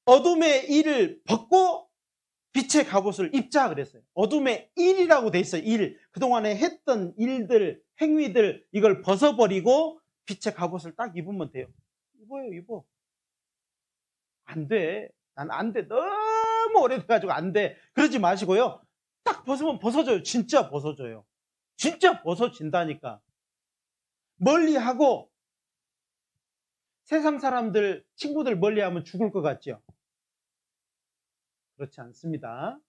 어둠의 일을 벗고 빛의 갑옷을 입자 그랬어요. 어둠의 일이라고 돼 있어요. 일. 그동안에 했던 일들, 행위들, 이걸 벗어버리고 빛의 갑옷을 딱 입으면 돼요. 입어요, 입어. 안 돼. 난 안 돼. 너무 오래돼가지고 안 돼. 그러지 마시고요. 딱 벗으면 벗어져요. 진짜 벗어져요. 진짜 벗어진다니까. 멀리하고 세상 사람들, 친구들 멀리하면 죽을 것 같죠? 그렇지 않습니다.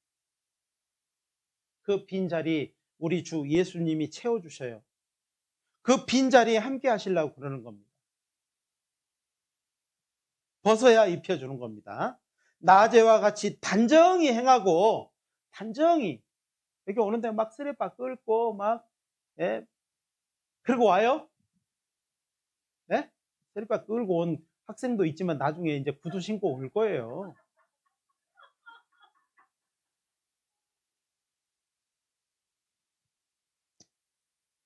그 빈자리 우리 주 예수님이 채워주셔요. 그 빈자리에 함께 하시려고 그러는 겁니다. 벗어야 입혀주는 겁니다. 낮에와 같이 단정히 행하고, 단정히 여기 오는데 막 쓰레빠 끌고 막, 예? 그리고 와요? 네? 쓰레빠 끌고 온 학생도 있지만 나중에 이제 구두 신고 올 거예요.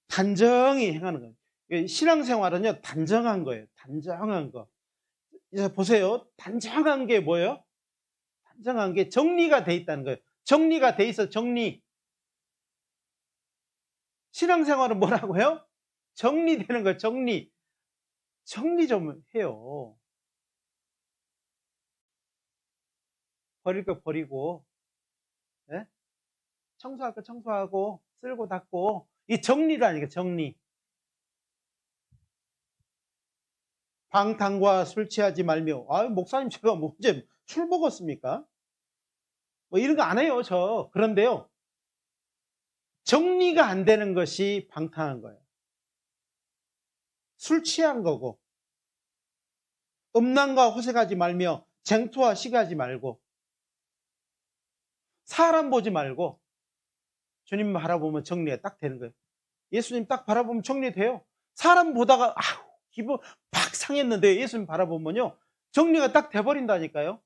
단정히 행하는 거예요. 신앙생활은요, 단정한 거예요. 단정한 거. 이제 보세요. 단정한 게 뭐예요? 단정한 게 정리가 돼 있다는 거예요. 정리가 돼 있어, 정리. 신앙생활은 뭐라고요? 정리되는 거예요, 정리. 정리 좀 해요. 버릴 거 버리고, 예? 청소할 거 청소하고, 쓸고 닦고. 이 정리라니까, 정리. 방탕과 술 취하지 말며. 목사님 제가 뭐 언제 술 먹었습니까? 뭐 이런 거 안 해요, 저. 그런데요, 정리가 안 되는 것이 방탕한 거예요. 술 취한 거고, 음란과 호색하지 말며 쟁투와 시기하지 말고, 사람 보지 말고 주님 바라보면 정리가 딱 되는 거예요. 예수님 딱 바라보면 정리돼요. 사람 보다가 기분 팍 상했는데 예수님 바라보면요, 정리가 딱 돼버린다니까요.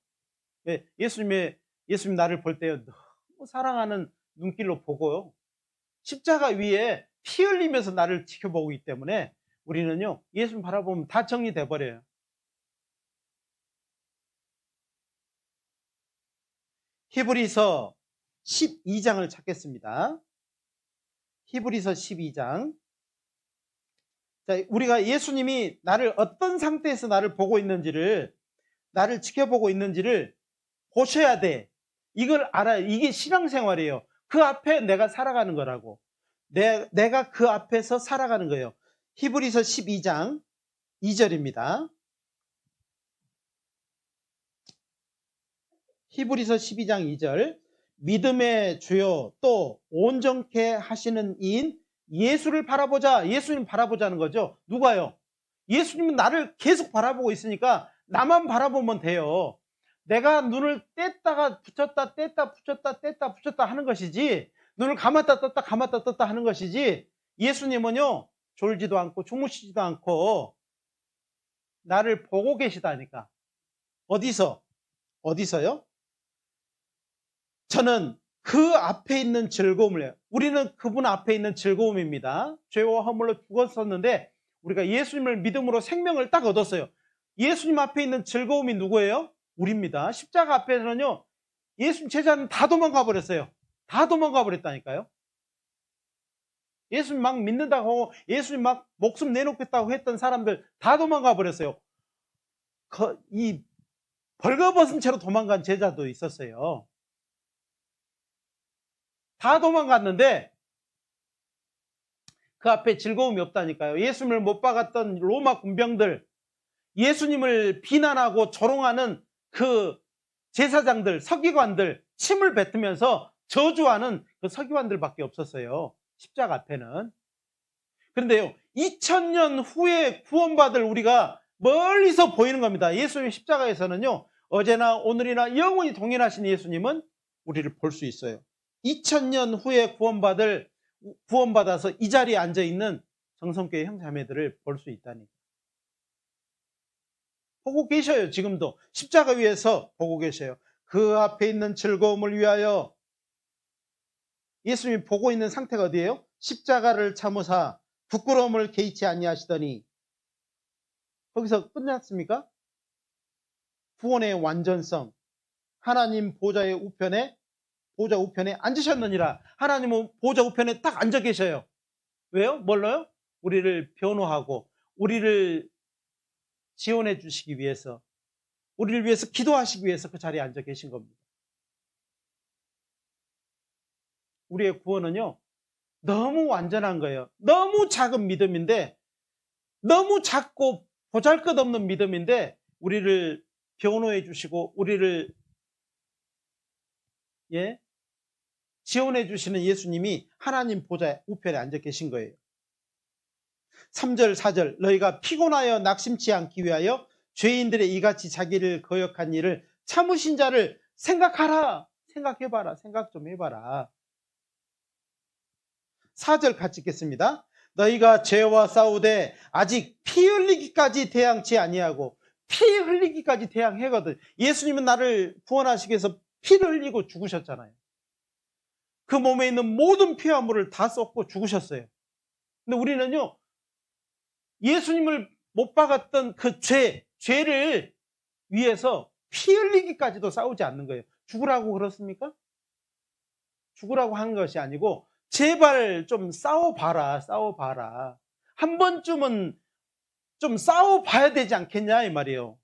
예수님 나를 볼 때요, 너무 사랑하는 눈길로 보고요, 십자가 위에 피 흘리면서 나를 지켜보기 때문에 우리는요, 예수님 바라보면 다 정리돼 버려요. 히브리서 12장을 찾겠습니다. 히브리서 12장. 자, 우리가 예수님이 나를 어떤 상태에서 나를 보고 있는지를, 나를 지켜보고 있는지를 보셔야 돼. 이걸 알아요. 이게 신앙생활이에요. 그 앞에 내가 살아가는 거라고. 내가 그 앞에서 살아가는 거예요. 히브리서 12장 2절입니다. 히브리서 12장 2절. 믿음의 주요 또 온전케 하시는 이인 예수를 바라보자. 예수님 바라보자는 거죠. 누가요? 예수님은 나를 계속 바라보고 있으니까 나만 바라보면 돼요. 내가 눈을 뗐다가 붙였다 뗐다 붙였다 뗐다 붙였다 하는 것이지, 눈을 감았다 떴다 감았다 떴다 하는 것이지, 예수님은요, 졸지도 않고 주무시지도 않고 나를 보고 계시다니까. 어디서요? 저는 그 앞에 있는 즐거움을 해요. 우리는 그분 앞에 있는 즐거움입니다. 죄와 허물로 죽었었는데 우리가 예수님을 믿음으로 생명을 딱 얻었어요. 예수님 앞에 있는 즐거움이 누구예요? 우리입니다. 십자가 앞에서는요, 예수님 제자는 다 도망가 버렸어요. 다 도망가 버렸다니까요. 예수님 막 믿는다고 하고 예수님 막 목숨 내놓겠다고 했던 사람들 다 도망가 버렸어요. 이 벌거벗은 채로 도망간 제자도 있었어요. 다 도망갔는데 그 앞에 즐거움이 없다니까요. 예수님을 못 박았던 로마 군병들, 예수님을 비난하고 조롱하는 그 제사장들, 서기관들, 침을 뱉으면서 저주하는 그 서기관들밖에 없었어요. 십자가 앞에는. 그런데요, 2000년 후에 구원받을 우리가 멀리서 보이는 겁니다. 예수님 십자가에서는요, 어제나 오늘이나 영원히 동일하신 예수님은 우리를 볼 수 있어요. 2000년 후에 구원받아서 이 자리에 앉아있는 정성교회 형제자매들을 볼 수 있다니. 보고 계셔요. 지금도 십자가 위에서 보고 계셔요. 그 앞에 있는 즐거움을 위하여. 예수님이 보고 있는 상태가 어디예요? 십자가를 참으사 부끄러움을 개의치 아니하시더니. 거기서 끝났습니까? 구원의 완전성. 하나님 보좌 우편에 앉으셨느니라. 하나님은 보좌 우편에 딱 앉아 계셔요. 왜요? 뭘로요? 우리를 변호하고 우리를 지원해 주시기 위해서, 우리를 위해서 기도하시기 위해서 그 자리에 앉아 계신 겁니다. 우리의 구원은요, 너무 완전한 거예요. 너무 작은 믿음인데, 너무 작고 보잘것없는 믿음인데 우리를 변호해 주시고 우리를 지원해 주시는 예수님이 하나님 보좌 우편에 앉아 계신 거예요. 3절 4절. 너희가 피곤하여 낙심치 않기 위하여 죄인들의 이같이 자기를 거역한 일을 참으신 자를 생각하라. 생각해봐라. 생각 좀 해봐라. 4절 같이 읽겠습니다. 너희가 죄와 싸우되 아직 피 흘리기까지 대항치 아니하고. 피 흘리기까지 대항하거든. 예수님은 나를 구원하시기 위해서 피를 흘리고 죽으셨잖아요. 그 몸에 있는 모든 피와 물을 다 쏟고 죽으셨어요. 근데 우리는요, 예수님을 못 박았던 그 죄를 위해서 피 흘리기까지도 싸우지 않는 거예요. 죽으라고 그렇습니까? 죽으라고 하는 것이 아니고, 제발 좀 싸워봐라. 한 번쯤은 좀 싸워봐야 되지 않겠냐 이 말이에요.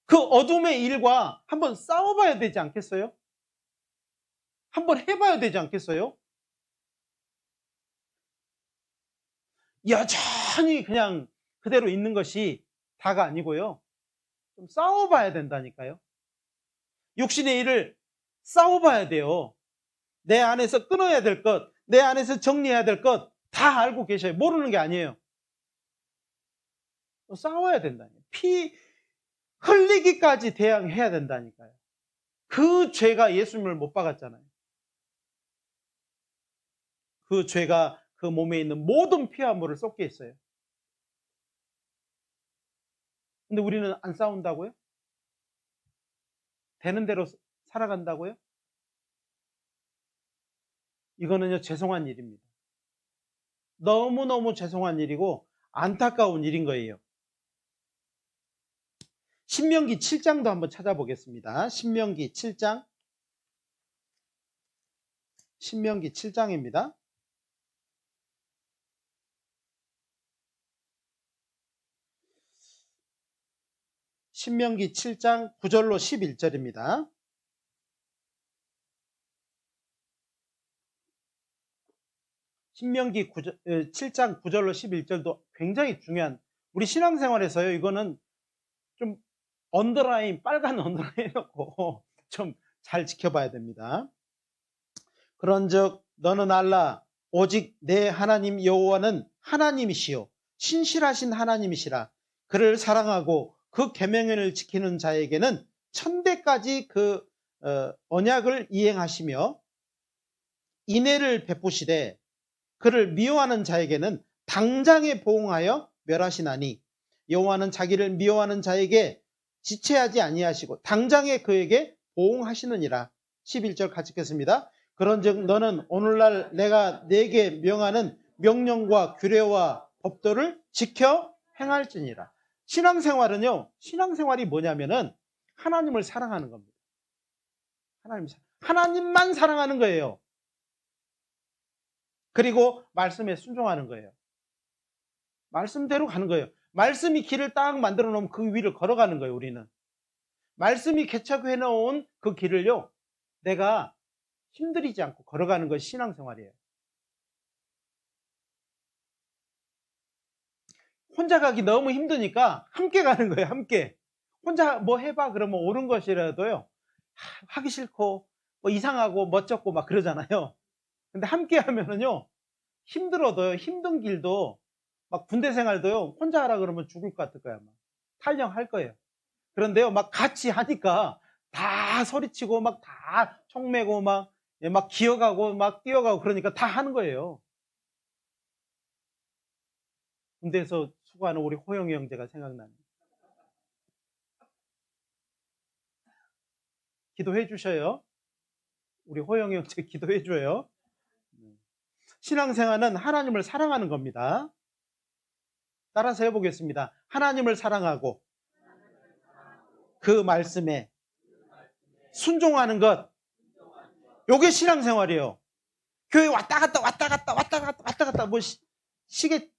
그 어둠의 일과 한번 싸워봐야 되지 않겠어요? 한번 해봐야 되지 않겠어요? 멍하니 그냥 그대로 있는 것이 다가 아니고요. 좀 싸워봐야 된다니까요. 육신의 일을 싸워봐야 돼요. 내 안에서 끊어야 될 것, 내 안에서 정리해야 될 것 다 알고 계셔요. 모르는 게 아니에요. 싸워야 된다니까요. 피 흘리기까지 대항해야 된다니까요. 그 죄가 예수님을 못 박았잖아요. 그 죄가 그 몸에 있는 모든 피와 물을 쏟게 했어요. 근데 우리는 안 싸운다고요? 되는 대로 살아간다고요? 이거는요, 죄송한 일입니다. 너무너무 죄송한 일이고 안타까운 일인 거예요. 신명기 7장도 한번 찾아보겠습니다. 신명기 7장. 신명기 7장입니다. 신명기 7장 9절로 11절입니다. 신명기 7장 9절로 11절도 굉장히 중요한, 우리 신앙생활에서요, 이거는 좀 언더라인, 빨간 언더라인 해놓고 좀 잘 지켜봐야 됩니다. 그런즉 너는 알라, 오직 내 하나님 여호와는 하나님이시요 신실하신 하나님이시라. 그를 사랑하고 그 계명을 지키는 자에게는 천대까지 그 언약을 이행하시며 인애를 베푸시되 그를 미워하는 자에게는 당장에 보응하여 멸하시나니 여호와는 자기를 미워하는 자에게 지체하지 아니하시고 당장에 그에게 보응하시느니라. 11절 같이 읽겠습니다. 그런즉 너는 오늘날 내가 네게 명하는 명령과 규례와 법도를 지켜 행할지니라. 신앙생활은요, 신앙생활이 뭐냐면은 하나님을 사랑하는 겁니다. 하나님만 사랑하는 거예요. 그리고 말씀에 순종하는 거예요. 말씀대로 가는 거예요. 말씀이 길을 딱 만들어 놓으면 그 위를 걸어가는 거예요, 우리는. 말씀이 개척해 놓은 그 길을요, 내가 힘들이지 않고 걸어가는 것이 신앙생활이에요. 혼자 가기 너무 힘드니까 함께 가는 거예요, 함께. 혼자 뭐 해봐 그러면 옳은 것이라도요, 하기 싫고 뭐 이상하고 멋쩍고 막 그러잖아요. 근데 함께 하면은요, 힘들어도요, 힘든 길도 막 군대 생활도요, 혼자 하라 그러면 죽을 것 같을 거야. 막 탈령할 거예요. 그런데요, 막 같이 하니까 다 소리치고 막 다 총매고 막 기어가고 막 뛰어가고 그러니까 다 하는 거예요. 군대에서 수고하는 우리 호영이 형제가 생각나네요. 기도해 주셔요. 우리 호영이 형제 기도해 줘요. 신앙생활은 하나님을 사랑하는 겁니다. 따라서 해보겠습니다. 하나님을 사랑하고 그 말씀에 순종하는 것, 요게 신앙생활이에요. 교회 왔다 갔다 뭐 시계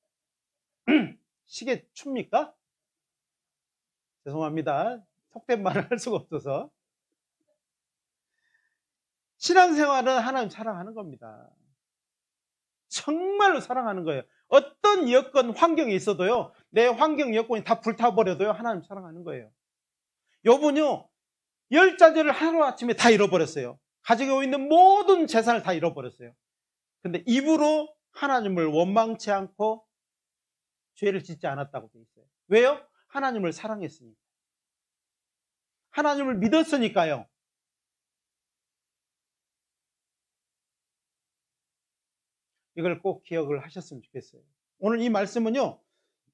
춥니까? 죄송합니다. 속된 말을 할 수가 없어서. 신앙생활은 하나님 사랑하는 겁니다. 정말로 사랑하는 거예요. 어떤 여건, 환경이 있어도요, 내 환경, 여건이 다 불타버려도요, 하나님 사랑하는 거예요. 요분요, 10자녀를 하루아침에 다 잃어버렸어요. 가지고 있는 모든 재산을 다 잃어버렸어요. 근데 입으로 하나님을 원망치 않고 죄를 짓지 않았다고 되어 있어요. 왜요? 하나님을 사랑했으니까. 하나님을 믿었으니까요. 이걸 꼭 기억을 하셨으면 좋겠어요. 오늘 이 말씀은요,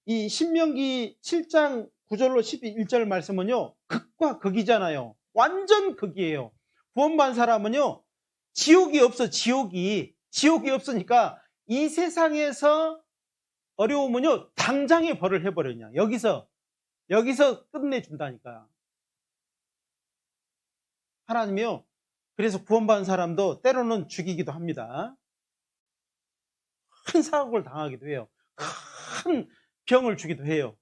이 신명기 7장 9절로 11절 말씀은요, 극과 극이잖아요. 완전 극이에요. 구원받은 사람은요, 지옥이 없어. 지옥이 없으니까 이 세상에서 어려우면요, 당장에 벌을 해버렸냐. 여기서 끝내준다니까. 하나님이요, 그래서 구원받은 사람도 때로는 죽이기도 합니다. 큰 사고를 당하기도 해요. 큰 병을 주기도 해요.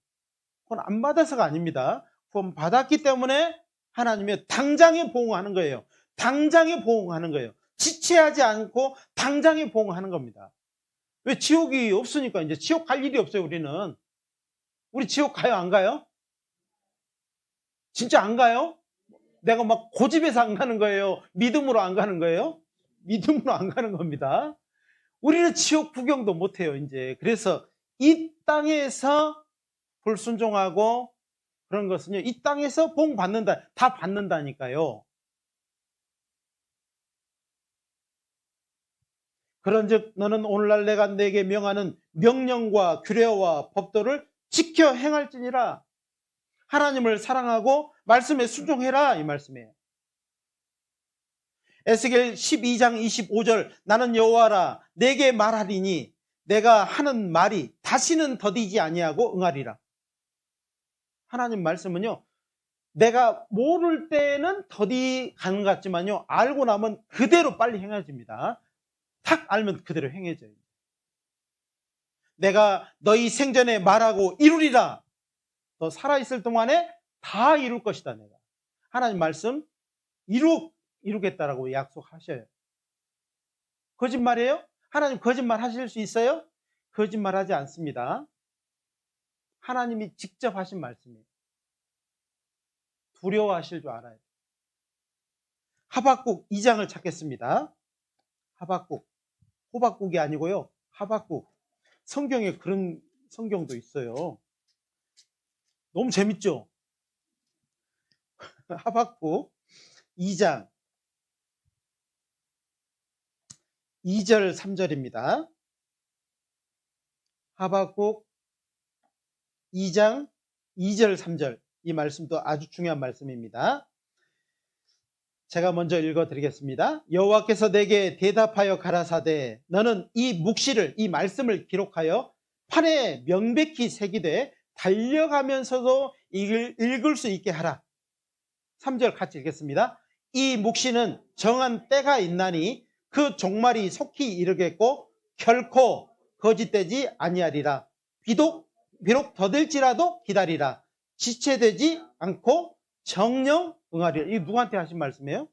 그건 안 받아서가 아닙니다. 구원 받았기 때문에 하나님이 당장에 보응하는 거예요. 당장에 보응하는 거예요. 지체하지 않고 당장에 보응하는 겁니다. 왜? 지옥이 없으니까. 이제 지옥 갈 일이 없어요, 우리는. 우리 지옥 가요, 안 가요? 진짜 안 가요? 내가 막 고집해서 안 가는 거예요? 믿음으로 안 가는 거예요? 믿음으로 안 가는 겁니다. 우리는 지옥 구경도 못 해요, 이제. 그래서 이 땅에서 불순종하고 그런 것은요, 이 땅에서 복 받는다. 다 받는다니까요. 그런즉 너는 오늘날 내가 네게 명하는 명령과 규례와 법도를 지켜 행할지니라. 하나님을 사랑하고 말씀에 순종해라, 이 말씀이에요. 에스겔 12장 25절 나는 여호와라 내게 말하리니 내가 하는 말이 다시는 더디지 아니하고 응하리라. 하나님 말씀은요, 내가 모를 때는 더디 가는 것 같지만요, 알고 나면 그대로 빨리 행해집니다. 탁 알면 그대로 행해져요. 내가 너희 생전에 말하고 이루리라. 너 살아있을 동안에 다 이룰 것이다. 내가 하나님 말씀 이루겠다라고 약속하셔요. 거짓말이에요? 하나님 거짓말 하실 수 있어요? 거짓말하지 않습니다. 하나님이 직접 하신 말씀이에요. 두려워하실 줄 알아요. 하박국 2장을 찾겠습니다. 하박국, 호박국이 아니고요, 하박국. 성경에 그런 성경도 있어요. 너무 재밌죠? 하박국 2장 2절 3절입니다. 하박국 2장 2절 3절, 이 말씀도 아주 중요한 말씀입니다. 제가 먼저 읽어드리겠습니다. 여호와께서 내게 대답하여 가라사대 너는 이 묵시를, 이 말씀을 기록하여 판에 명백히 새기되 달려가면서도 읽을 수 있게 하라. 3절 같이 읽겠습니다. 이 묵시는 정한 때가 있나니 그 종말이 속히 이르겠고 결코 거짓되지 아니하리라. 비록 더딜지라도 기다리라. 지체되지 않고 정령 응하리라. 이게 누구한테 하신 말씀이에요?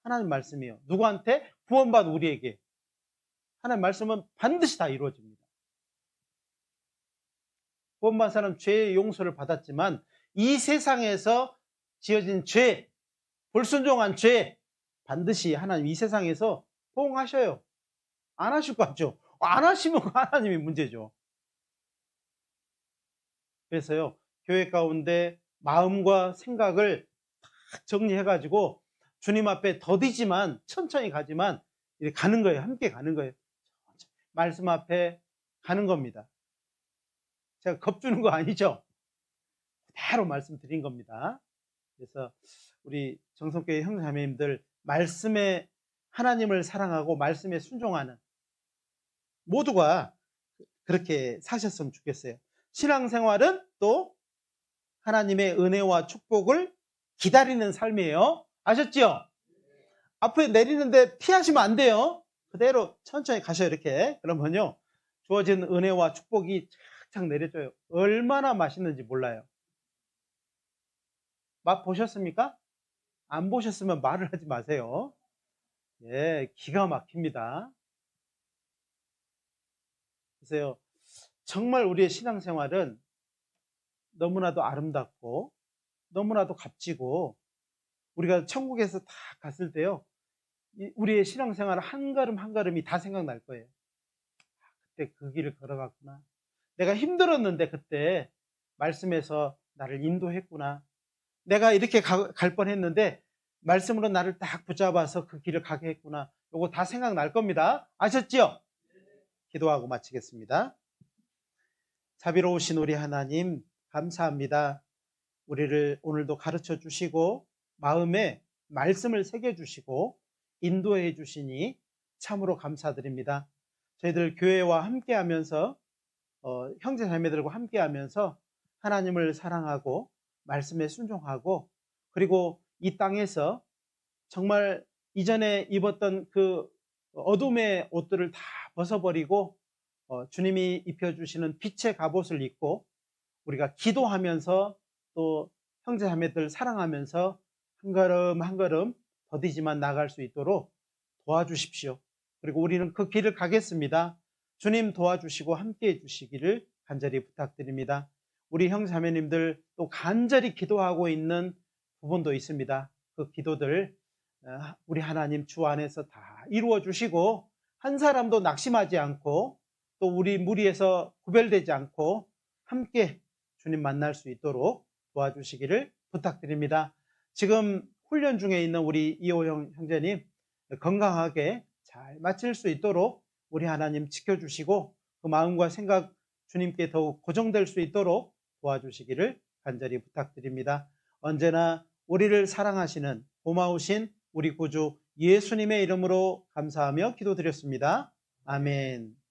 하나님 말씀이에요. 누구한테? 구원받은 우리에게. 하나님 말씀은 반드시 다 이루어집니다. 구원받은 사람은 죄의 용서를 받았지만 이 세상에서 지어진 죄, 불순종한 죄, 반드시 하나님 이 세상에서 포옹하셔요. 안 하실 것 같죠? 안 하시면 하나님이 문제죠. 그래서요, 교회 가운데 마음과 생각을 딱 정리해가지고 주님 앞에 더디지만 천천히 가지만 이렇게 가는 거예요. 함께 가는 거예요. 말씀 앞에 가는 겁니다. 제가 겁주는 거 아니죠? 그대로 말씀드린 겁니다. 그래서 우리 정성교회 형제자매님들, 말씀에 하나님을 사랑하고 말씀에 순종하는 모두가 그렇게 사셨으면 좋겠어요. 신앙생활은 또 하나님의 은혜와 축복을 기다리는 삶이에요. 아셨죠? 앞에 내리는데 피하시면 안 돼요. 그대로 천천히 가셔요. 이렇게. 그러면요, 주어진 은혜와 축복이 착착 내려줘요. 얼마나 맛있는지 몰라요. 맛 보셨습니까? 안 보셨으면 말을 하지 마세요. 예, 기가 막힙니다. 그래서 정말 우리의 신앙생활은 너무나도 아름답고 너무나도 값지고, 우리가 천국에서 다 갔을 때요, 우리의 신앙생활 한 걸음 한 걸음이 다 생각날 거예요. 그때 그 길을 걸어갔구나. 내가 힘들었는데 그때 말씀에서 나를 인도했구나. 내가 이렇게 갈 뻔했는데 말씀으로 나를 딱 붙잡아서 그 길을 가게 했구나. 요거 다 생각날 겁니다. 아셨죠? 기도하고 마치겠습니다. 자비로우신 우리 하나님, 감사합니다. 우리를 오늘도 가르쳐 주시고 마음에 말씀을 새겨 주시고 인도해 주시니 참으로 감사드립니다. 저희들 교회와 함께하면서 형제 자매들과 함께하면서 하나님을 사랑하고 말씀에 순종하고, 그리고 이 땅에서 정말 이전에 입었던 그 어둠의 옷들을 다 벗어버리고 주님이 입혀주시는 빛의 갑옷을 입고 우리가 기도하면서 또 형제 자매들 사랑하면서 한 걸음 한 걸음 더디지만 나갈 수 있도록 도와주십시오. 그리고 우리는 그 길을 가겠습니다. 주님 도와주시고 함께해 주시기를 간절히 부탁드립니다. 우리 형제자매님들 또 간절히 기도하고 있는 부분도 있습니다. 그 기도들 우리 하나님 주 안에서 다 이루어 주시고 한 사람도 낙심하지 않고 또 우리 무리에서 구별되지 않고 함께 주님 만날 수 있도록 도와주시기를 부탁드립니다. 지금 훈련 중에 있는 우리 이호영 형제님 건강하게 잘 마칠 수 있도록 우리 하나님 지켜주시고 그 마음과 생각 주님께 더욱 고정될 수 있도록 도와주시기를 간절히 부탁드립니다. 언제나 우리를 사랑하시는 고마우신 우리 구주 예수님의 이름으로 감사하며 기도드렸습니다. 아멘.